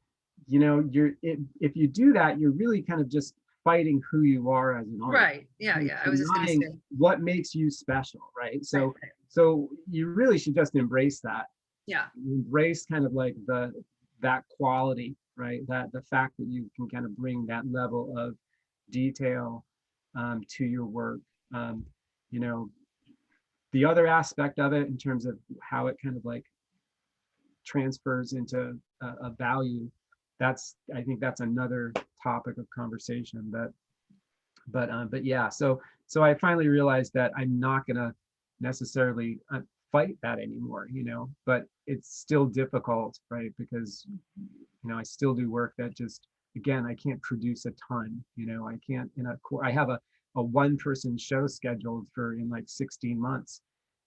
if you do that, you're really kind of just fighting who you are as an artist. Right. Yeah. You're Yeah. I was just gonna say. what makes you special, right? So Right. so you really should just embrace that. Yeah. Embrace kind of like that quality, right? That the fact that you can kind of bring that level of detail to your work. You know, the other aspect of it in terms of how it kind of like transfers into a value, I think that's another topic of conversation. But yeah, so I finally realized that I'm not gonna necessarily fight that anymore, but it's still difficult, right? Because I still do work that just, again, I can't produce a ton. I can't I have a one-person show scheduled for in like 16 months,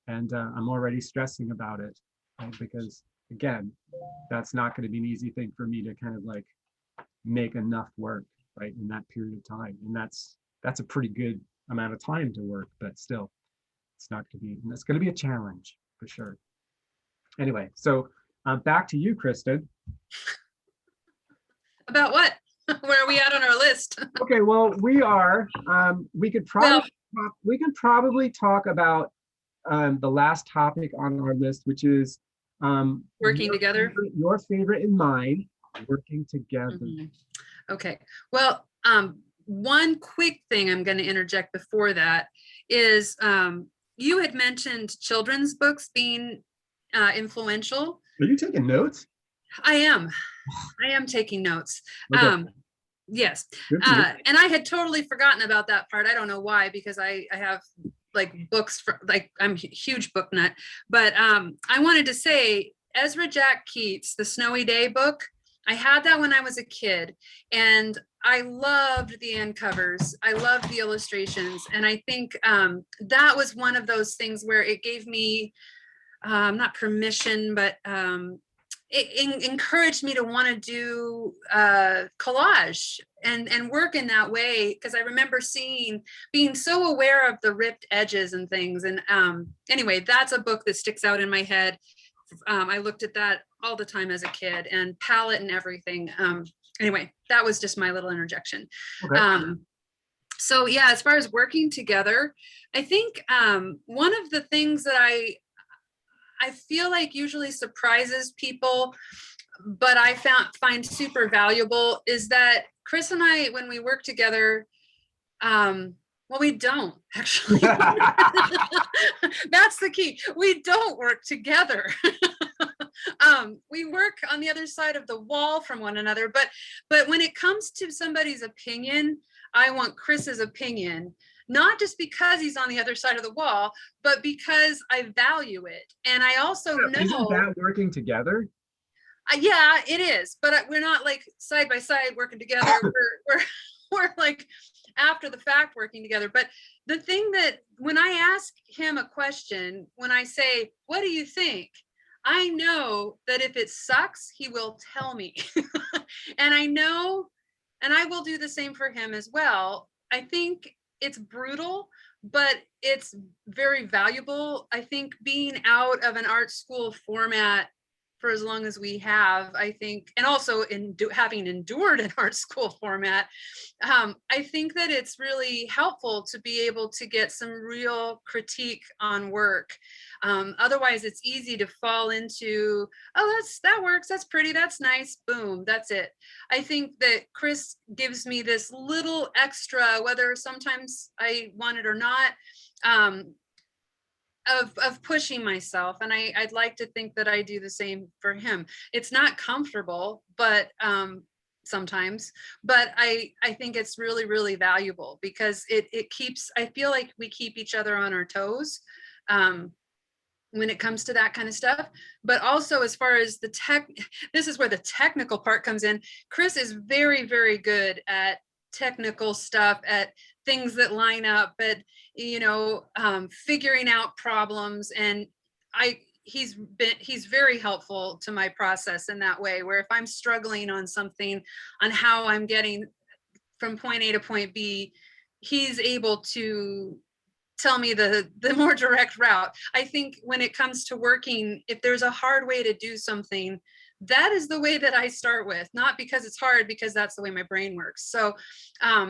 and I'm already stressing about it, right? Because again, that's not going to be an easy thing for me to kind of like make enough work, right, in that period of time. And that's a pretty good amount of time to work, but still, it's going to be a challenge for sure. Anyway, so back to you, Kristin. About what? Where are we at on our list? Okay, well, we could probably talk about the last topic on our list, which is Working together. Your favorite and mine, working together. Okay. Well, one quick thing I'm going to interject before that is you had mentioned children's books being influential. Are you taking notes? I am taking notes. Okay. Yes. And I had totally forgotten about that part. I don't know why, because I have like books for, like, I'm a huge book nut, but I wanted to say Ezra Jack Keats, the Snowy Day book, I had that when I was a kid, and I loved the end covers. I loved the illustrations. And I think that was one of those things where it gave me not permission, but it encouraged me to want to do collage and work in that way, because I remember being so aware of the ripped edges and things. And anyway, that's a book that sticks out in my head. I looked at that all the time as a kid, and palette and everything. Anyway, that was just my little interjection. Okay. So yeah, as far as working together, I think one of the things that I feel like usually surprises people, but I find super valuable, is that Chris and I, when we work together, well, we don't actually. That's the key. We don't work together. We work on the other side of the wall from one another. But when it comes to somebody's opinion, I want Chris's opinion, not just because he's on the other side of the wall, but because I value it. And I also know. Isn't that working together? Yeah, it is. But we're not like side by side working together. we're like after the fact working together. But the thing that when I ask him a question, when I say, what do you think? I know that if it sucks, he will tell me. And I know, and I will do the same for him as well. I think it's brutal, but it's very valuable. I think being out of an art school format for as long as we have, I think, and also having endured an art school format, I think that it's really helpful to be able to get some real critique on work. Otherwise, it's easy to fall into, oh, that works, that's pretty, that's nice, boom, that's it. I think that Chris gives me this little extra, whether sometimes I want it or not, of pushing myself. And I'd like to think that I do the same for him. It's not comfortable, but sometimes, but I think it's really, really valuable because it keeps, I feel like we keep each other on our toes when it comes to that kind of stuff. But also as far as this is where the technical part comes in. Chris is very, very good at technical stuff, at things that line up, at figuring out problems. And he's very helpful to my process in that way, where if I'm struggling on something, on how I'm getting from point A to point B, he's able to tell me the more direct route. I think when it comes to working, if there's a hard way to do something, that is the way that I start with, not because it's hard, because that's the way my brain works. So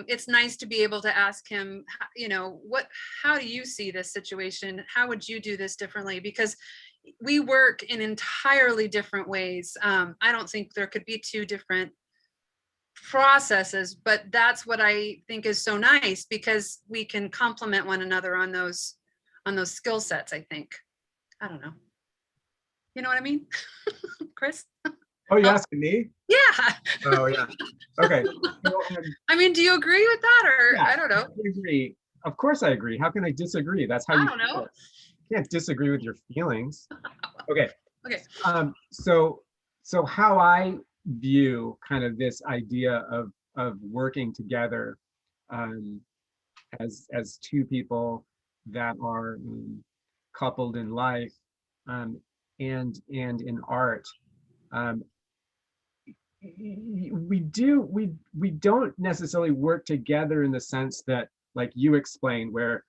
it's nice to be able to ask him, how do you see this situation? How would you do this differently? Because we work in entirely different ways. I don't think there could be two different processes, but that's what I think is so nice, because we can complement one another on those skill sets. I think, I don't know, you know what I mean? Chris? Oh, you're asking me? Yeah. Oh, yeah. Okay. So, I mean, do you agree with that, or yeah, I don't know. I agree. Of course I agree. How can I disagree? That's how I you don't know. feel. You can't disagree with your feelings. Okay. Okay. So how I view kind of this idea of working together as two people that are coupled in life and in art. Um, we don't necessarily work together in the sense that, like you explained, where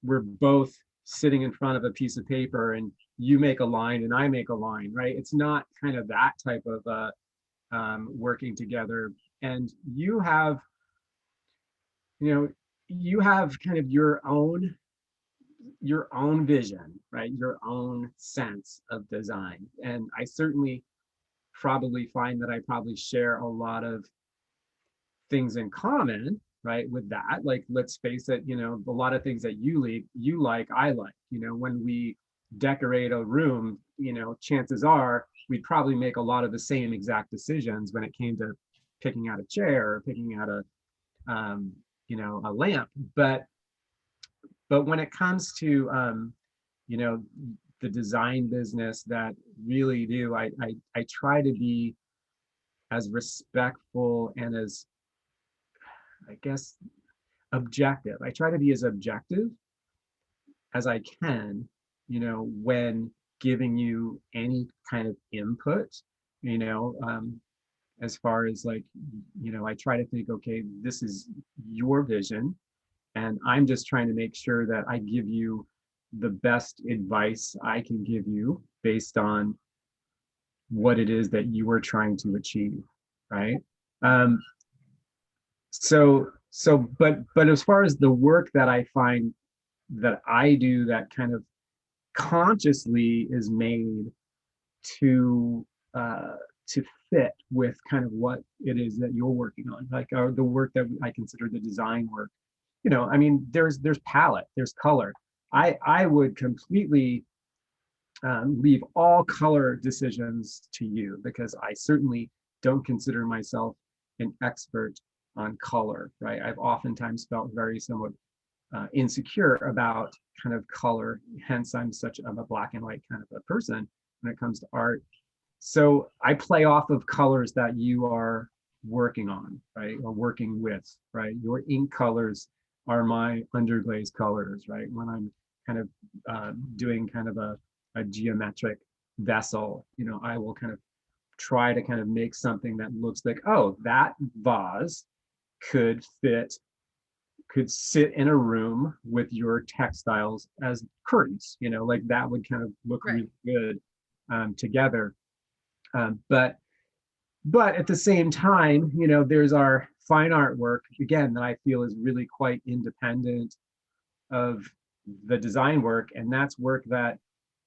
we're both sitting in front of a piece of paper and you make a line and I make a line, right? It's not kind of that type of working together. And you have kind of your own vision, right? Your own sense of design. And I certainly probably find that I probably share a lot of things in common, right, with that. Like, let's face it, a lot of things that you like, I like. When we decorate a room, chances are we'd probably make a lot of the same exact decisions when it came to picking out a chair or picking out a lamp. But when it comes to the design business, that really do, I try to be as respectful and as, I guess, objective. I try to be as objective as I can, when giving you any kind of input, as far as, like, I try to think, okay, this is your vision, and I'm just trying to make sure that I give you the best advice I can give you based on what it is that you are trying to achieve, right? Um, but as far as the work that I find that I do that kind of consciously is made to to fit with kind of what it is that you're working on, like the work that I consider the design work. I mean, there's palette, there's color. I would completely leave all color decisions to you, because I certainly don't consider myself an expert on color, right? I've oftentimes felt very somewhat insecure about kind of color. Hence, I'm a black and white kind of a person when it comes to art. So I play off of colors that you are working on, right? Or working with, right? Your ink colors are my underglaze colors, right? When I'm kind of doing kind of a geometric vessel, I will kind of try to kind of make something that looks like, oh, that vase could sit in a room with your textiles as curtains, like that would kind of look Right. really good together. But at the same time, there's our fine art work, again, that I feel is really quite independent of the design work. And that's work that,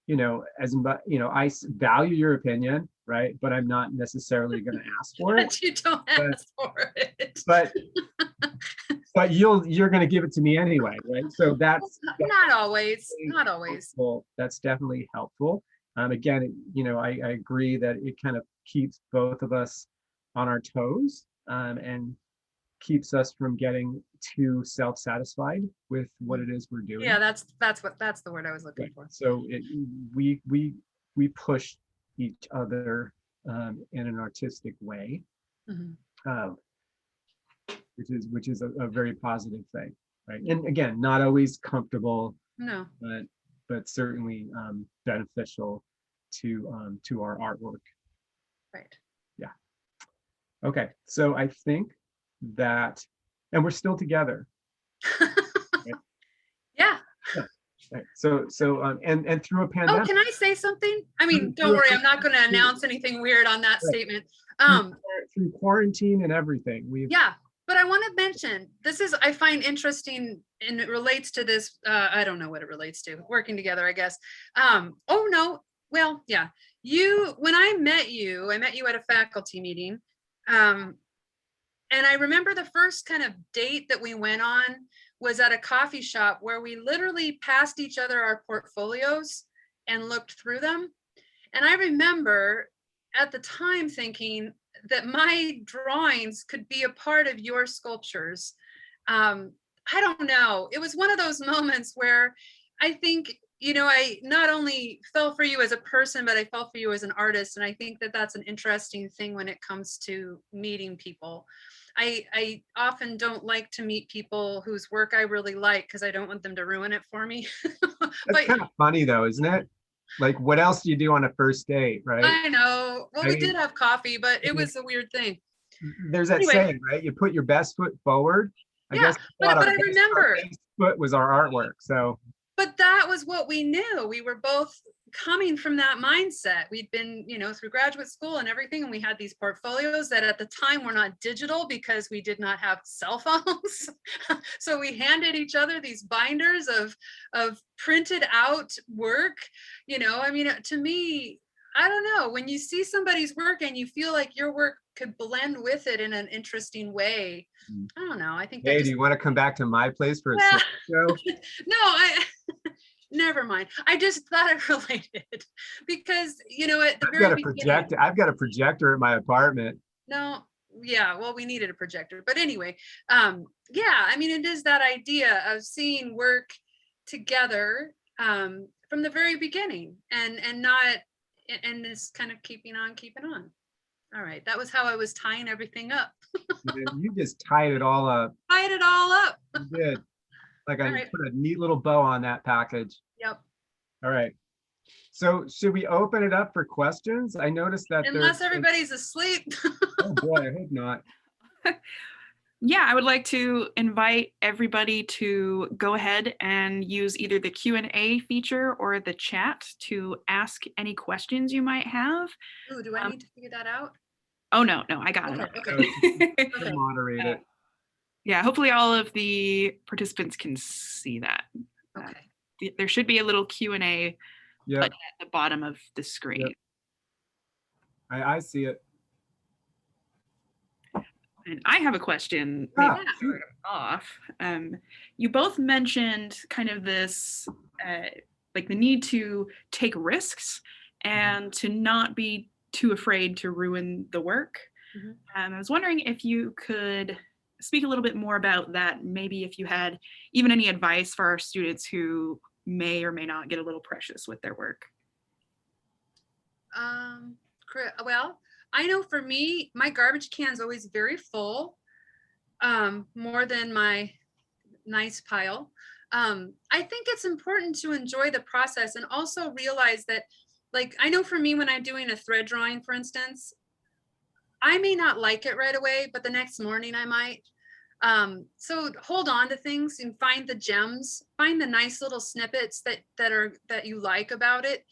I value your opinion, right? But I'm not necessarily going to ask for it. But you don't ask for it. But you're going to give it to me anyway, right? So that's not always. helpful. That's definitely helpful. Again, I agree that it kind of keeps both of us on our toes, and keeps us from getting too self-satisfied with what it is we're doing. Yeah, that's the word I was looking for. So we push each other in an artistic way, which is a very positive thing, right? And again, not always comfortable, No, but certainly beneficial to our artwork. right. Yeah. Okay, so I think that, and we're still together. Right? Yeah. Right. So and through a pandemic. Oh, can I say something? I mean, don't worry, I'm not going to announce anything weird on that statement. Through quarantine and everything, yeah. But I want to mention, I find interesting, and it relates to this. I don't know what it relates to. Working together, I guess. Oh no. Well, yeah. When I met you at a faculty meeting. And I remember the first kind of date that we went on was at a coffee shop where we literally passed each other our portfolios and looked through them. And I remember at the time thinking that my drawings could be a part of your sculptures. I don't know. It was one of those moments where I think, I not only fell for you as a person, but I fell for you as an artist. And I think that that's an interesting thing when it comes to meeting people. I often don't like to meet people whose work I really like because I don't want them to ruin it for me. That's kind of funny though, isn't it? Like, what else do you do on a first date, right? I know. Well, we did have coffee, but it was a weird thing. There's that saying, right? You put your best foot forward. I guess but I remember our best foot was our artwork. So. But that was what we knew. We were both coming from that mindset. We'd been, through graduate school and everything, and we had these portfolios that at the time were not digital because we did not have cell phones. So we handed each other these binders of printed out work. To me, I don't know, when you see somebody's work and you feel like your work could blend with it in an interesting way. I don't know. I think. Hey, do you want to come back to my place for a show? No, never mind. I just thought it related because, at the very beginning, I've got a projector at my apartment. No, yeah, well, we needed a projector, but anyway, it is that idea of seeing work together from the very beginning and this kind of keeping on. All right, that was how I was tying everything up. You just tied it all up. Tied it all up. You did. Like I put a neat little bow on that package. Yep. All right. So should we open it up for questions? I noticed that unless everybody's asleep. Oh boy, I hope not. Yeah, I would like to invite everybody to go ahead and use either the Q&A feature or the chat to ask any questions you might have. Ooh, do I need to figure that out? Oh, no, I got it. Okay. Moderate it. Yeah, hopefully all of the participants can see that. Okay. There should be a little Q&A button at the bottom of the screen. Yep. I see it. And I have a question. Off. You both mentioned kind of this, like the need to take risks and to not be too afraid to ruin the work. I was wondering if you could speak a little bit more about that. Maybe if you had even any advice for our students who may or may not get a little precious with their work. Well, I know for me, my garbage can is always very full, more than my nice pile. I think it's important to enjoy the process and also realize that like, I know for me, when I'm doing a thread drawing, for instance, I may not like it right away, but the next morning I might. So hold on to things and find the gems, find the nice little snippets that you like about it.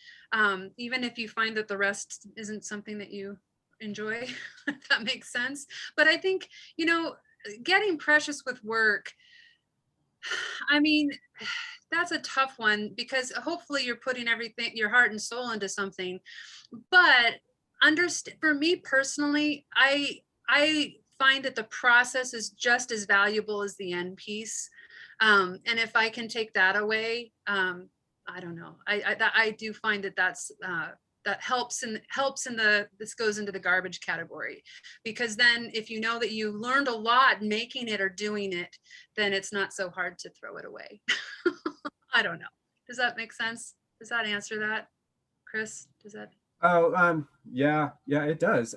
Even if you find that the rest isn't something that you enjoy, if that makes sense. But I think, you know, getting precious with work, I mean, that's a tough one because hopefully you're putting everything, your heart and soul into something. But understand, for me personally, I find that the process is just as valuable as the end piece. And if I can take that away, I don't know. I do find that that helps in the, this goes into the garbage category, because then if you know that you learned a lot making it or doing it, then it's not so hard to throw it away. I don't know. Does that make sense? Does that answer that, Chris? Does that? Oh, yeah, yeah, it does.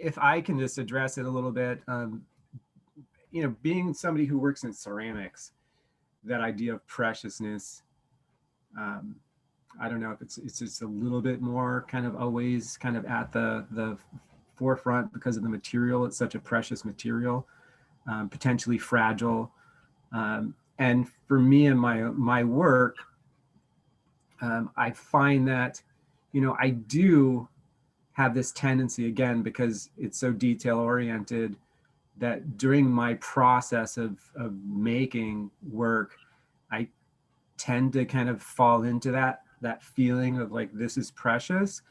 If I can just address it a little bit, you know, being somebody who works in ceramics, that idea of preciousness, um, I don't know if it's just a little bit more kind of always kind of at the forefront because of the material. It's such a precious material, potentially fragile. And for me and my work, I find that, you know, I do have this tendency, again, because it's so detail oriented, that during my process of making work, I tend to kind of fall into that feeling of like, this is precious.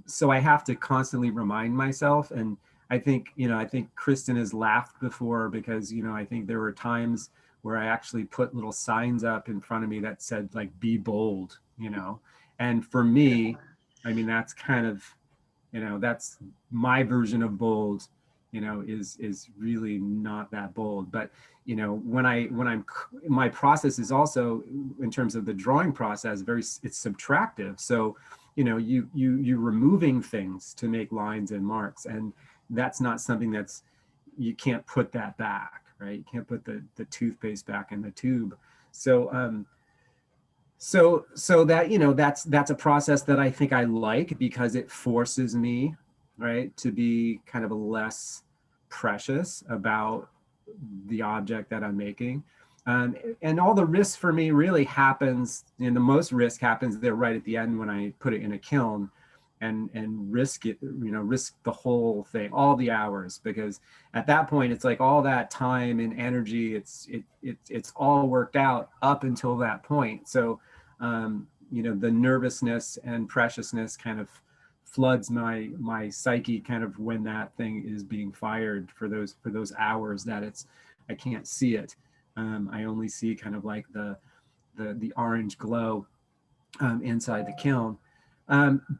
So I have to constantly remind myself. And I think, you know, I think Kristen has laughed before because, you know, I think there were times where I actually put little signs up in front of me that said like, be bold, you know. And for me, I mean, that's kind of, you know, that's my version of bold, you know, is really not that bold. But you know, when I'm, my process is also, in terms of the drawing process, very, it's subtractive. So you know, you're removing things to make lines and marks, and that's not something that's, you can't put that back, right? You can't put the toothpaste back in the tube. So so that, you know, that's a process that I think I like because it forces me, right, to be kind of less precious about the object that I'm making. And all the risk for me really happens, you know, the most risk happens there right at the end when I put it in a kiln and risk it, you know, risk the whole thing, all the hours, because at that point it's like all that time and energy, it's all worked out up until that point. So you know, the nervousness and preciousness kind of floods my psyche kind of when that thing is being fired for those hours that it's, I can't see it. I only see kind of like the orange glow inside the kiln.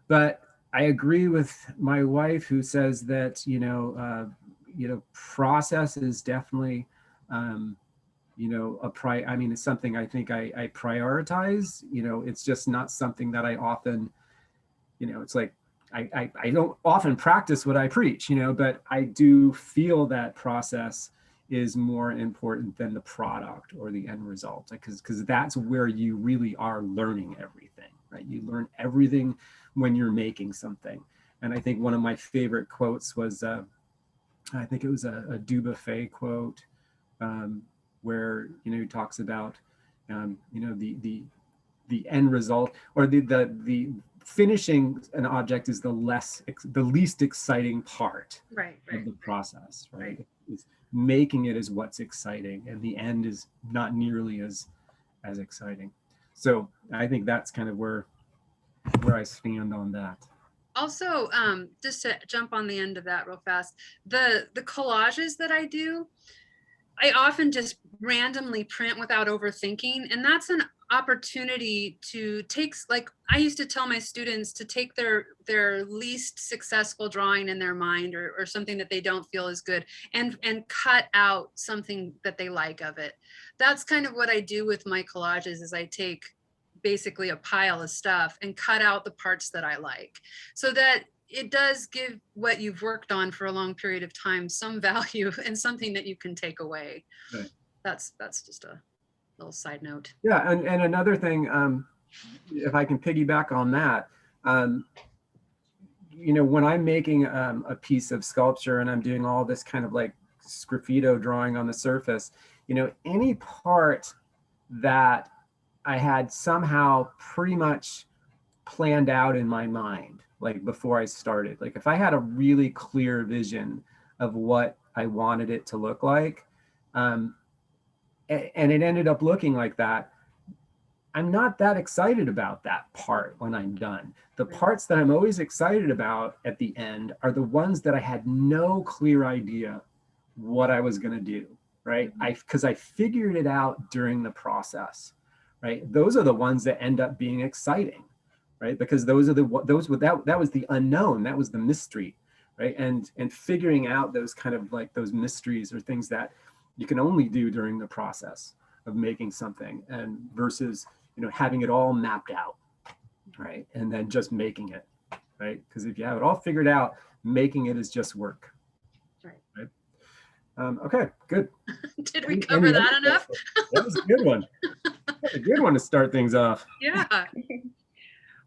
But I agree with my wife who says that, you know, process is definitely, you know, I mean, it's something I think I prioritize. You know, it's just not something that I often, you know, it's like I don't often practice what I preach, you know, but I do feel that process is more important than the product or the end result, because that's where you really are learning everything, right? You learn everything when you're making something. And I think one of my favorite quotes was, I think it was a Dubuffet quote, where, you know, he talks about, you know, the end result, or the finishing an object is the least exciting part Right, of right, the process, right? right. It's making it is what's exciting, and the end is not nearly as exciting. So I think that's kind of where I stand on that. Also, just to jump on the end of that real fast, the collages that I do, I often just randomly print without overthinking. And that's an opportunity to take, like I used to tell my students to take their least successful drawing in their mind, or something that they don't feel is good, and cut out something that they like of it. That's kind of what I do with my collages, is I take basically a pile of stuff and cut out the parts that I like, so that it does give what you've worked on for a long period of time some value and something that you can take away. Right. That's just a little side note. Yeah, and another thing, if I can piggyback on that, you know, when I'm making a piece of sculpture and I'm doing all this kind of like sgraffito drawing on the surface, you know, any part that I had somehow pretty much planned out in my mind, like before I started, like if I had a really clear vision of what I wanted it to look like, and it ended up looking like that, I'm not that excited about that part when I'm done. The parts that I'm always excited about at the end are the ones that I had no clear idea what I was going to do, right? Because I figured it out during the process, right? Those are the ones that end up being exciting, right? Because that was the unknown, that was the mystery, right? And figuring out those kind of like those mysteries or things that you can only do during the process of making something, and versus, you know, having it all mapped out, right? And then just making it, right? Because if you have it all figured out, making it is just work. Right. Okay, good. Did we cover that enough? That was a good one. That's a good one to start things off. Yeah.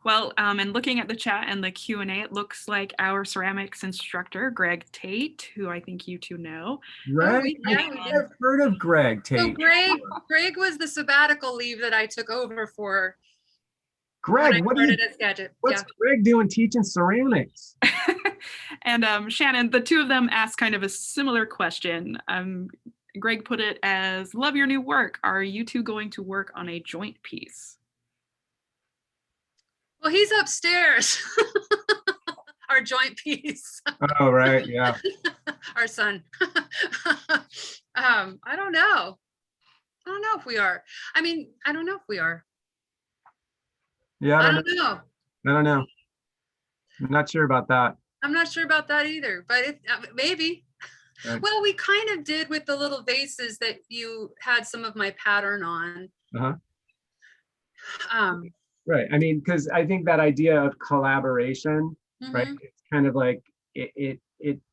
Well, and looking at the chat and the Q&A, it looks like our ceramics instructor, Greg Tate, who I think you two know. Greg? I've heard of Greg Tate. So Greg was the sabbatical leave that I took over for. Greg, what's Greg doing teaching ceramics? And Shannon, the two of them asked kind of a similar question. Greg put it as, love your new work. Are you two going to work on a joint piece? Well, he's upstairs. Our joint piece. Oh, right. Yeah. Our son. I don't know. I don't know if we are. I mean, I don't know if we are. Yeah, I don't know. I don't know. I'm not sure about that. I'm not sure about that either, but maybe. Right. Well, we kind of did with the little vases that you had some of my pattern on. Right. I mean, because I think that idea of collaboration, right? It's kind of like it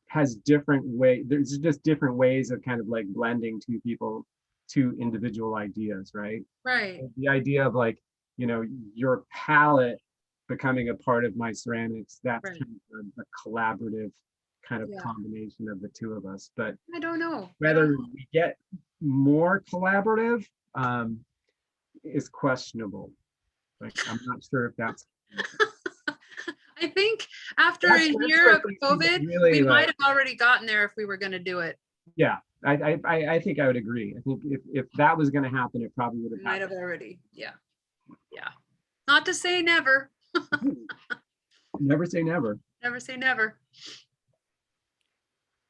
has different ways. There's just different ways of kind of like blending two individual ideas, right? Right. The idea of like, you know, your palette becoming a part of my ceramics, that's kind of a collaborative kind of combination of the two of us. But I don't know whether we get more collaborative is questionable. Like, I'm not sure if that's. I think after a year of COVID, really, we might have already gotten there if we were going to do it. Yeah, I think I would agree. I think if that was going to happen, it probably would have happened. Might have already. Yeah. Yeah. Not to say never. Never say never. Never say never.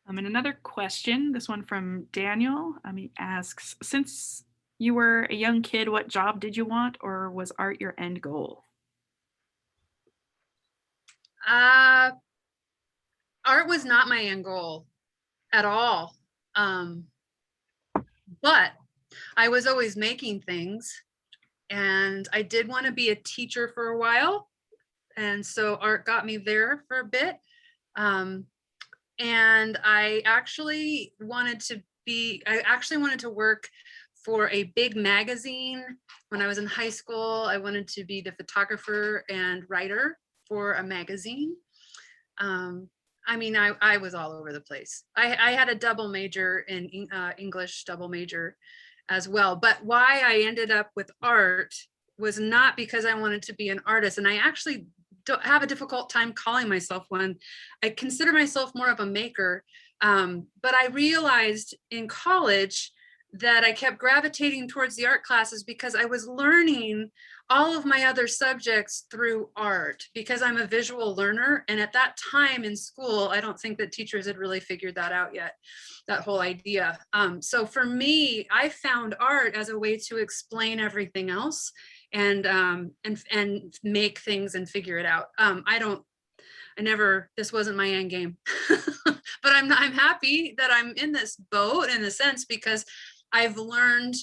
And another question, this one from Daniel. He asks, since you were a young kid, what job did you want, or was art your end goal? Art was not my end goal at all. But I was always making things, and I did want to be a teacher for a while. And so art got me there for a bit. And I actually wanted to work for a big magazine. When I was in high school, I wanted to be the photographer and writer for a magazine. I mean, I was all over the place. I had a double major in English, double major as well. But why I ended up with art was not because I wanted to be an artist. And I actually don't have a difficult time calling myself one. I consider myself more of a maker. But I realized in college that I kept gravitating towards the art classes because I was learning all of my other subjects through art, because I'm a visual learner. And at that time in school, I don't think that teachers had really figured that out yet, that whole idea. So for me, I found art as a way to explain everything else and make things and figure it out. This wasn't my end game, but I'm happy that I'm in this boat in a sense, because I've learned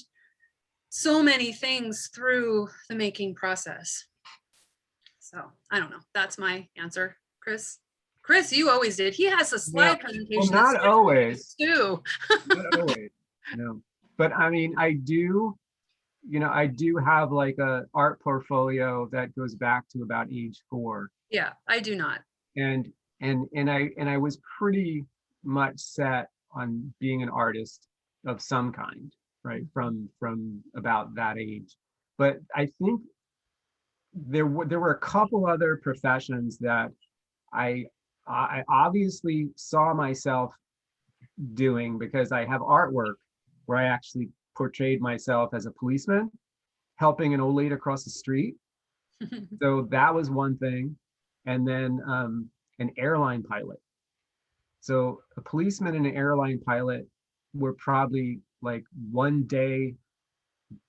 so many things through the making process. So I don't know. That's my answer, Chris. Chris, you always did. He has a slide presentation. Well, not always. Too. Not always. No. But I mean, I do. I do have like a art portfolio that goes back to about age 4. Yeah, I do not. And I was pretty much set on being an artist of some kind, right? From about that age. But I think there were a couple other professions that I I obviously saw myself doing, because I have artwork where I actually portrayed myself as a policeman helping an old lady across the street. So that was one thing. And then an airline pilot. So a policeman and an airline pilot were probably like one day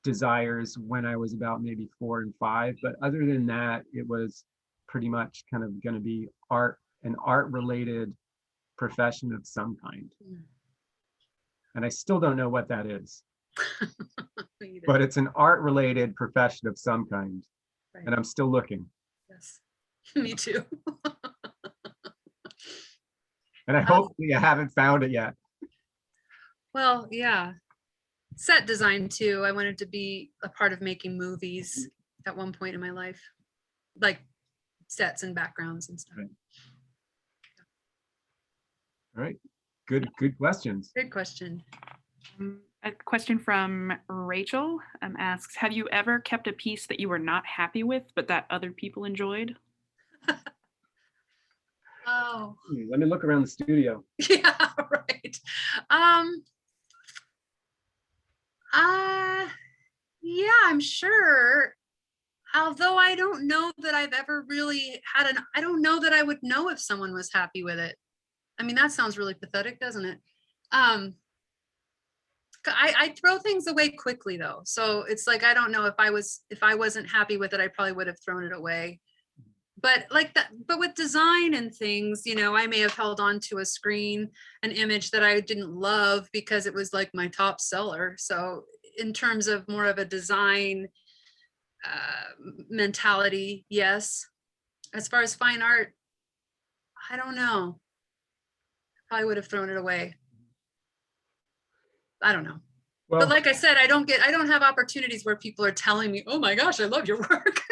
desires when I was about maybe 4 and 5. But other than that, it was pretty much kind of going to be an art related profession of some kind. And I still don't know what that is, but it's an art related profession of some kind. Right. And I'm still looking. Yes, me too. And I hopefully I haven't found it yet. Well, yeah. Set design too. I wanted to be a part of making movies at one point in my life, like sets and backgrounds and stuff. Right. All right. Good questions. Good question. A question from Rachel asks, have you ever kept a piece that you were not happy with, but that other people enjoyed? Oh, Let me look around the studio. yeah, right. Yeah, I'm sure. Although I don't know that I've ever really I don't know that I would know if someone was happy with it. I mean, that sounds really pathetic, doesn't it? I throw things away quickly though. So it's like, I don't know if I wasn't happy with it, I probably would have thrown it away. But like that, but with design and things, I may have held on to a screen, an image that I didn't love because it was like my top seller. So in terms of more of a design mentality, yes. As far as fine art, I don't know. Probably would have thrown it away. I don't know. Well, But like I said, I don't have opportunities where people are telling me, oh my gosh, I love your work.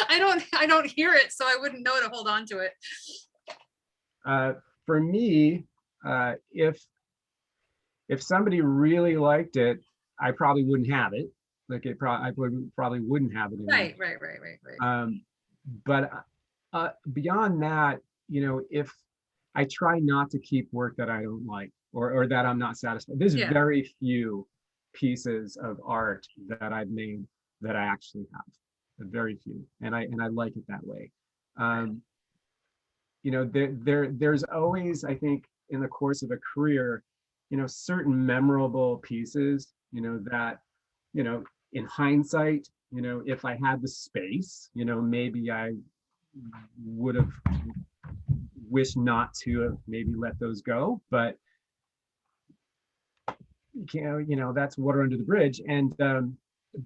I don't hear it, so I wouldn't know to hold on to it. for me, if somebody really liked it, I probably wouldn't have it. Like I probably wouldn't have it anymore. Right. But beyond that, if I try not to keep work that I don't like or that I'm not satisfied. There's very few pieces of art that I've made that I actually have. Very few, and I like it that way. There's always, I think, in the course of a career, certain memorable pieces, that, in hindsight, if I had the space, maybe I would have wished not to have maybe let those go, but that's water under the bridge. And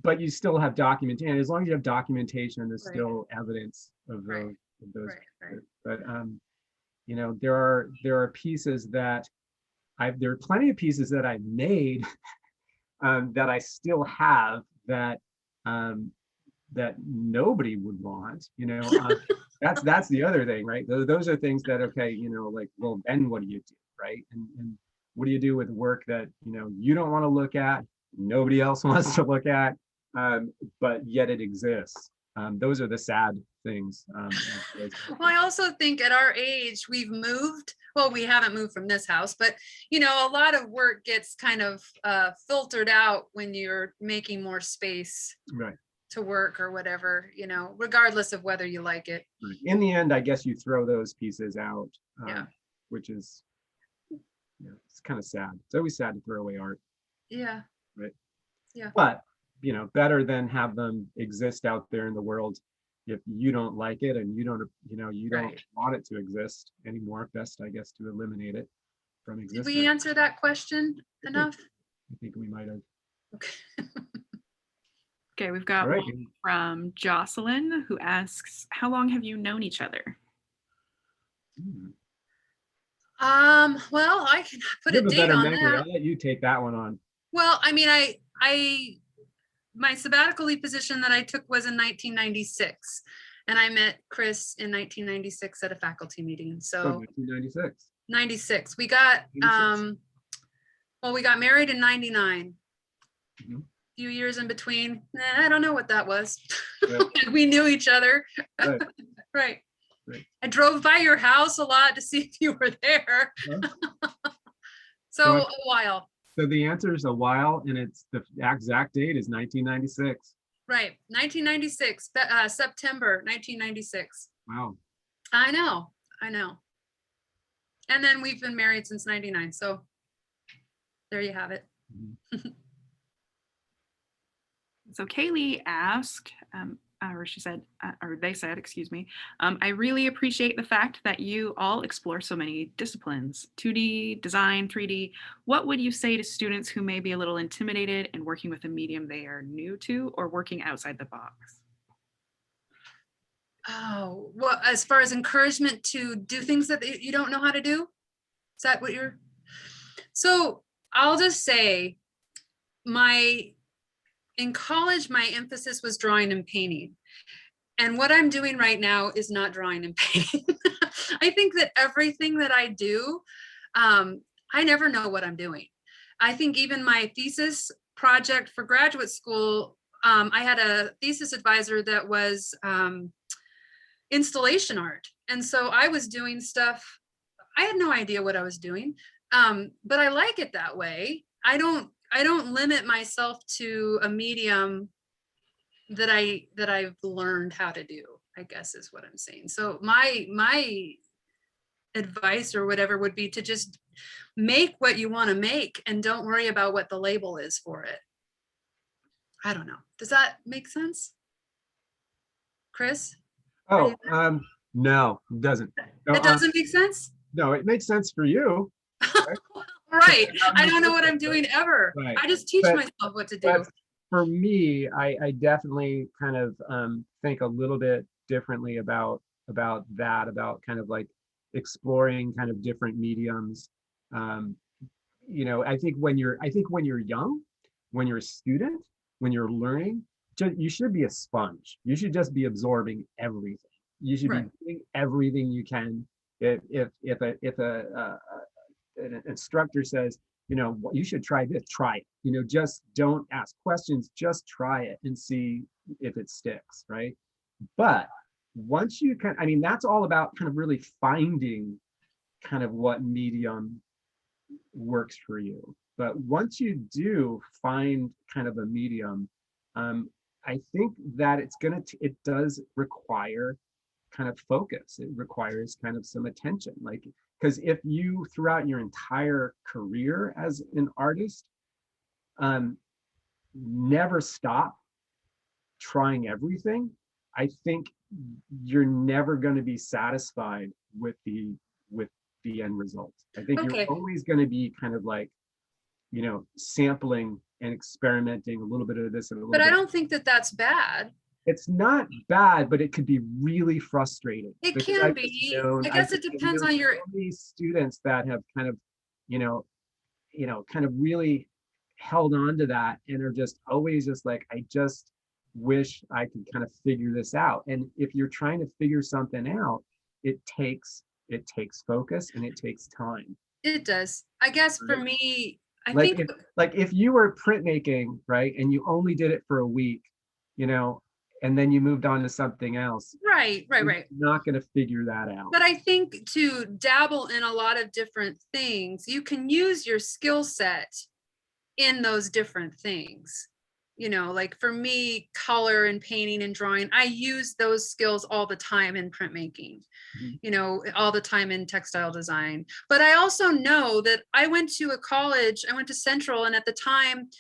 but you still have documentation, and as long as you have documentation, there's still evidence of those. But there are pieces that there are plenty of pieces that I made that I still have that that nobody would want. That's the other thing, right? Those are things that, okay, like, well, then what do you do, right? And what do you do with work that you don't want to look at, nobody else wants to look at, but yet it exists? Those are the sad things. Well, I also think at our age, we've moved. Well, we haven't moved from this house, but a lot of work gets kind of filtered out when you're making more space to work or whatever, regardless of whether you like it. In the end, I guess you throw those pieces out, which is, it's kind of sad. It's always sad to throw away art. Yeah. Right. Yeah. But, better than have them exist out there in the world if you don't like it and you don't want it to exist anymore. Best, I guess, to eliminate it from existence. Did we answer that question enough? I think we might have. Okay. Okay, we've got one from Jocelyn, who asks, how long have you known each other? Well, I can put a date on that. I'll let you take that one on. Well, I mean, my sabbatical leave position that I took was in 1996. And I met Chris in 1996 at a faculty meeting. So So 1996. 96. We got, 96. well, we got married in 99. Mhm. Few years in between. I don't know what that was. Right. We knew each other. Right. Right. Right. I drove by your house a lot to see if you were there. Huh? So So- a while. So the answer is a while, and it's the exact date is 1996. Right. 1996, September 1996. Wow. I know. I know. And then we've been married since 99. So there you have it. Mhm. So Kaylee asked, or she said, or they said, excuse me, I really appreciate the fact that you all explore so many disciplines, 2D, design, 3D. What would you say to students who may be a little intimidated in working with a medium they are new to or working outside the box? Oh, well, as far as encouragement to do things that you don't know how to do? Is that what you're? So I'll just say in college, my emphasis was drawing and painting. And what I'm doing right now is not drawing and painting. I think that everything that I do, I never know what I'm doing. I think even my thesis project for graduate school, I had a thesis advisor that was installation art. And so I was doing stuff, I had no idea what I was doing, but I like it that way. I don't limit myself to a medium that I've learned how to do, I guess is what I'm saying. So my advice or whatever would be to just make what you want to make and don't worry about what the label is for it. I don't know. Does that make sense? Chris? Oh, no, it doesn't. No, It doesn't make sense? no, it makes sense for you. Right. I don't know what I'm doing ever. Right. I just teach But- myself what to do. But for me, I definitely kind of think a little bit differently about that, about kind of like exploring kind of different mediums. I think when you're young, when you're a student, when you're learning, you should be a sponge. You should just be absorbing everything. You should Right. be doing everything you can. If an instructor says, you should try this, try it. Just don't ask questions, just try it and see if it sticks, right? But once you that's all about kind of really finding kind of what medium works for you. But once you do find kind of a medium, I think that it does require kind of focus. It requires kind of some attention, because if you throughout your entire career as an artist never stop trying everything, I think you're never going to be satisfied with the end result. I think Okay. you're always going to be kind of like sampling and experimenting a little bit of this and a little But bit. I don't think that that's bad. It's not bad, but it could be really frustrating. It because can I've be. just known- I guess I've it just depends known on your. so many students that have kind of, kind of really held on to that and are just always just like, I just wish I could kind of figure this out. And if you're trying to figure something out, it takes focus and it takes time. It does. I guess for Right. me, I Like think if you were printmaking, right, and you only did it for a week, and then you moved on to something else, right. you're not going to figure that out. But I think to dabble in a lot of different things, you can use your skill set in those different things. Like for me, color and painting and drawing, I use those skills all the time in printmaking, Mhm. all the time in textile design. But I also know that I went to Central, and at the time,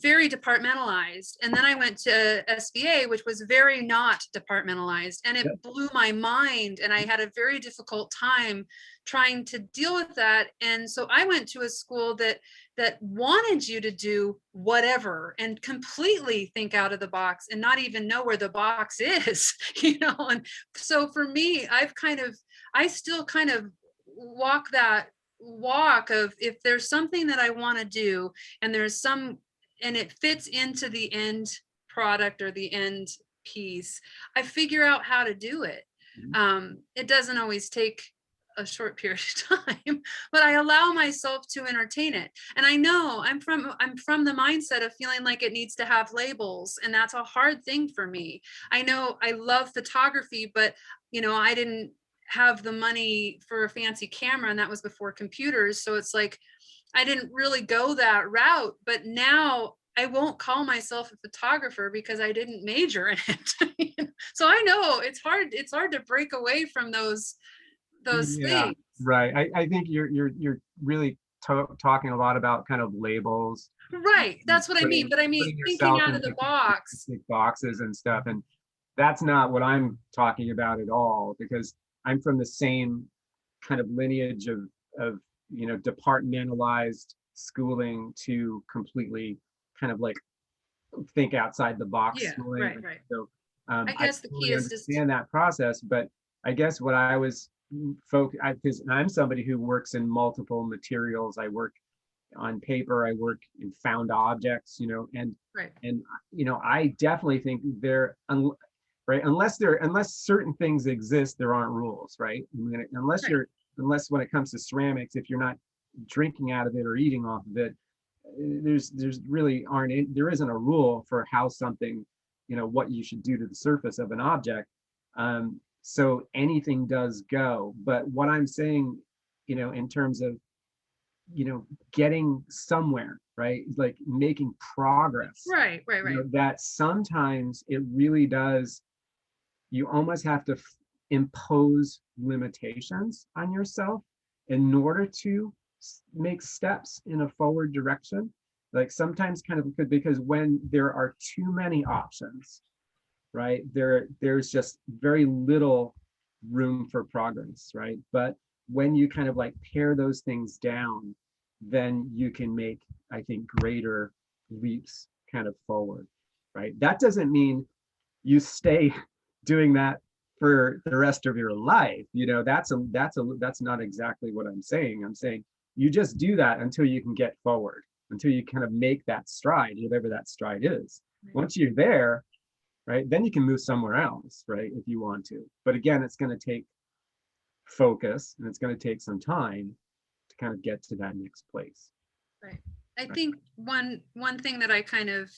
very departmentalized. And then I went to SVA, which was very not departmentalized. And it Yep. blew my mind. And I had a very difficult time trying to deal with that. And so I went to a school that wanted you to do whatever and completely think out of the box and not even know where the box is, and so for me, I still kind of walk that walk of, if there's something that I want to do and it fits into the end product or the end piece, I figure out how to do it. It doesn't always take a short period of time, but I allow myself to entertain it. And I know I'm from the mindset of feeling like it needs to have labels, and that's a hard thing for me. I know I love photography, but I didn't have the money for a fancy camera, and that was before computers. So it's like I didn't really go that route, but now I won't call myself a photographer because I didn't major in it. So I know it's hard to break away from those Yeah, things. right. I think you're really talking a lot about kind of labels, Right. That's what I mean. But I mean, putting thinking yourself out in of the like box. specific boxes and stuff. And that's not what I'm talking about at all, because I'm from the same kind of lineage of departmentalized schooling to completely kind of like think outside the box Yeah, schooling. right, right. So I I guess the key totally is just, understand that process, but I guess what I was because I'm somebody who works in multiple materials. I work on paper, I work in found objects, right. and I definitely think right, unless certain things exist, there aren't rules, right? I mean, Right. unless when it comes to ceramics, if you're not drinking out of it or eating off of it, there's really there isn't a rule for how something, what you should do to the surface of an object. So anything does go. But what I'm saying, in terms of, getting somewhere, right? Like making progress, Right, right, right. that sometimes it really does, you almost have to impose limitations on yourself in order to make steps in a forward direction. Like sometimes kind of because when there are too many options, right, there's just very little room for progress, right? But when you kind of like pare those things down, then you can make, I think, greater leaps kind of forward, right? That doesn't mean you stay doing that for the rest of your life. That's not exactly what I'm saying. I'm saying you just do that until you can get forward, until you kind of make that stride, whatever that stride is. Once you're there, right, then you can move somewhere else, right, if you want to. But again, it's going to take focus, and it's going to take some time to kind of get to that next place. Right. I think one thing that I kind of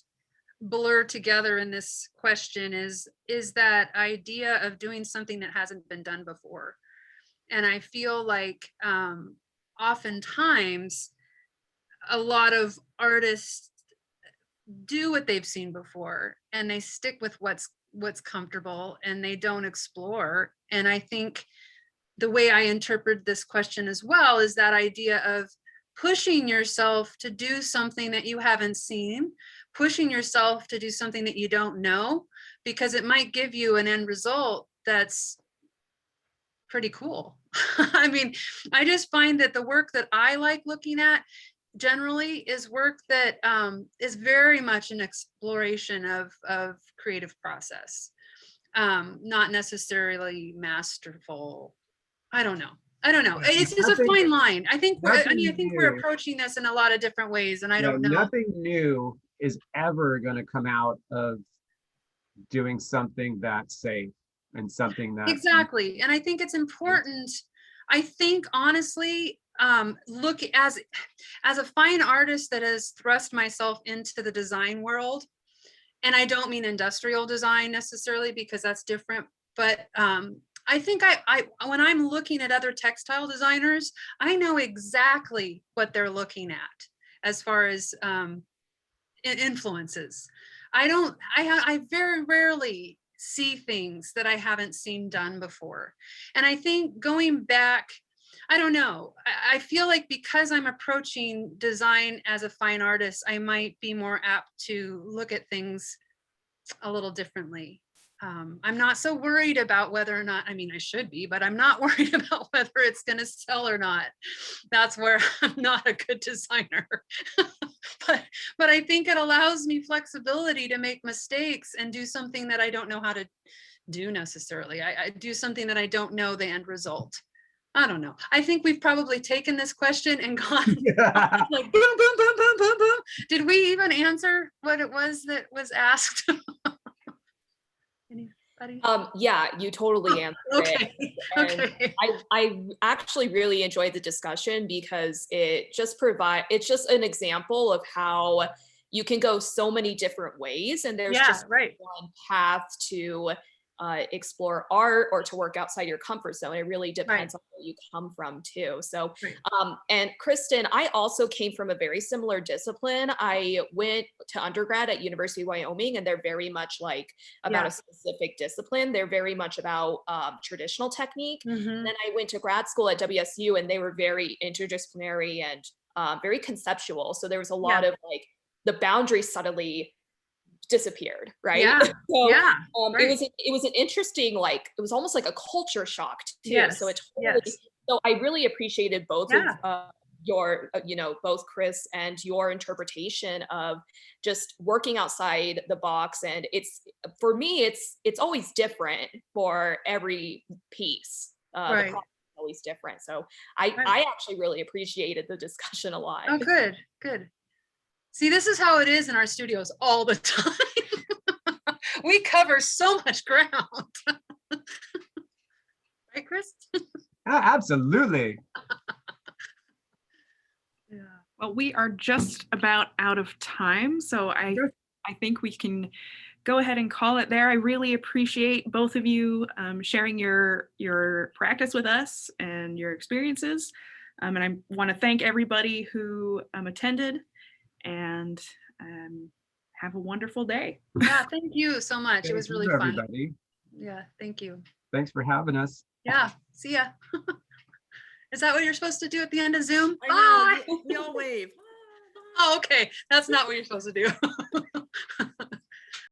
blur together in this question is that idea of doing something that hasn't been done before. And I feel like oftentimes a lot of artists do what they've seen before, and they stick with what's comfortable, and they don't explore. And I think the way I interpret this question as well is that idea of pushing yourself to do something that you haven't seen, pushing yourself to do something that you don't know, because it might give you an end result that's pretty cool. I mean, I just find that the work that I like looking at generally is work that is very much an exploration of creative process, not necessarily masterful. I don't know. It's just a fine line. I think we're New. approaching this in a lot of different ways, and I Yeah, don't know. nothing new is ever going to come out of doing something that's safe and something that's Exactly. And I think it's important. I think honestly, look, as a fine artist that has thrust myself into the design world, and I don't mean industrial design necessarily because that's different, but I think I when I'm looking at other textile designers, I know exactly what they're looking at as far as influences. I very rarely see things that I haven't seen done before. And I think going back, I don't know, I feel like because I'm approaching design as a fine artist, I might be more apt to look at things a little differently. I'm not so worried about whether or not, I mean, I should be, but I'm not worried about whether it's going to sell or not. That's where I'm not a good designer. but I think it allows me flexibility to make mistakes and do something that I don't know how to do necessarily. I do something that I don't know the end result. I don't know. I think we've probably taken this question and gone like boom, boom, boom, boom, boom, boom. Did we even answer what it was that was asked? Anybody? Yeah, you totally answered it. Okay. And Okay. I actually really enjoyed the discussion because it's just an example of how you can go so many different ways, and there's Yeah, just right. one path to explore art or to work outside your comfort zone. It really depends on where you come from too. So, Right. and Kristin, I also came from a very similar discipline. I went to undergrad at University of Wyoming, and they're very much like about Yeah. a specific discipline. They're very much about traditional technique. Mhm. And then I went to grad school at WSU, and they were very interdisciplinary and very conceptual. So there was a lot of like the boundaries suddenly disappeared, right? Yeah. So Yeah. it was an interesting, like, it was almost like a culture shock too. Yes. So it totally, Yes. so I really appreciated both Yeah. of your, both Chris and your interpretation of just working outside the box. And it's, for me, it's always different for every piece. The Right. process is always different. So I actually really appreciated the discussion a lot. Oh, good. Good. See, this is how it is in our studios all the time. We cover so much ground. Right, Chris? Absolutely. Yeah. Well, we are just about out of time, so I think we can go ahead and call it there. I really appreciate both of you sharing your practice with us and your experiences. And I want to thank everybody who attended, and have a wonderful day. Yeah, thank you so much. It was really fun. Everybody. Yeah, thank you. Thanks for having us. Yeah, see ya. Is that what you're supposed to do at the end of Zoom? I know, we all wave. Oh, okay. That's not what you're supposed to do.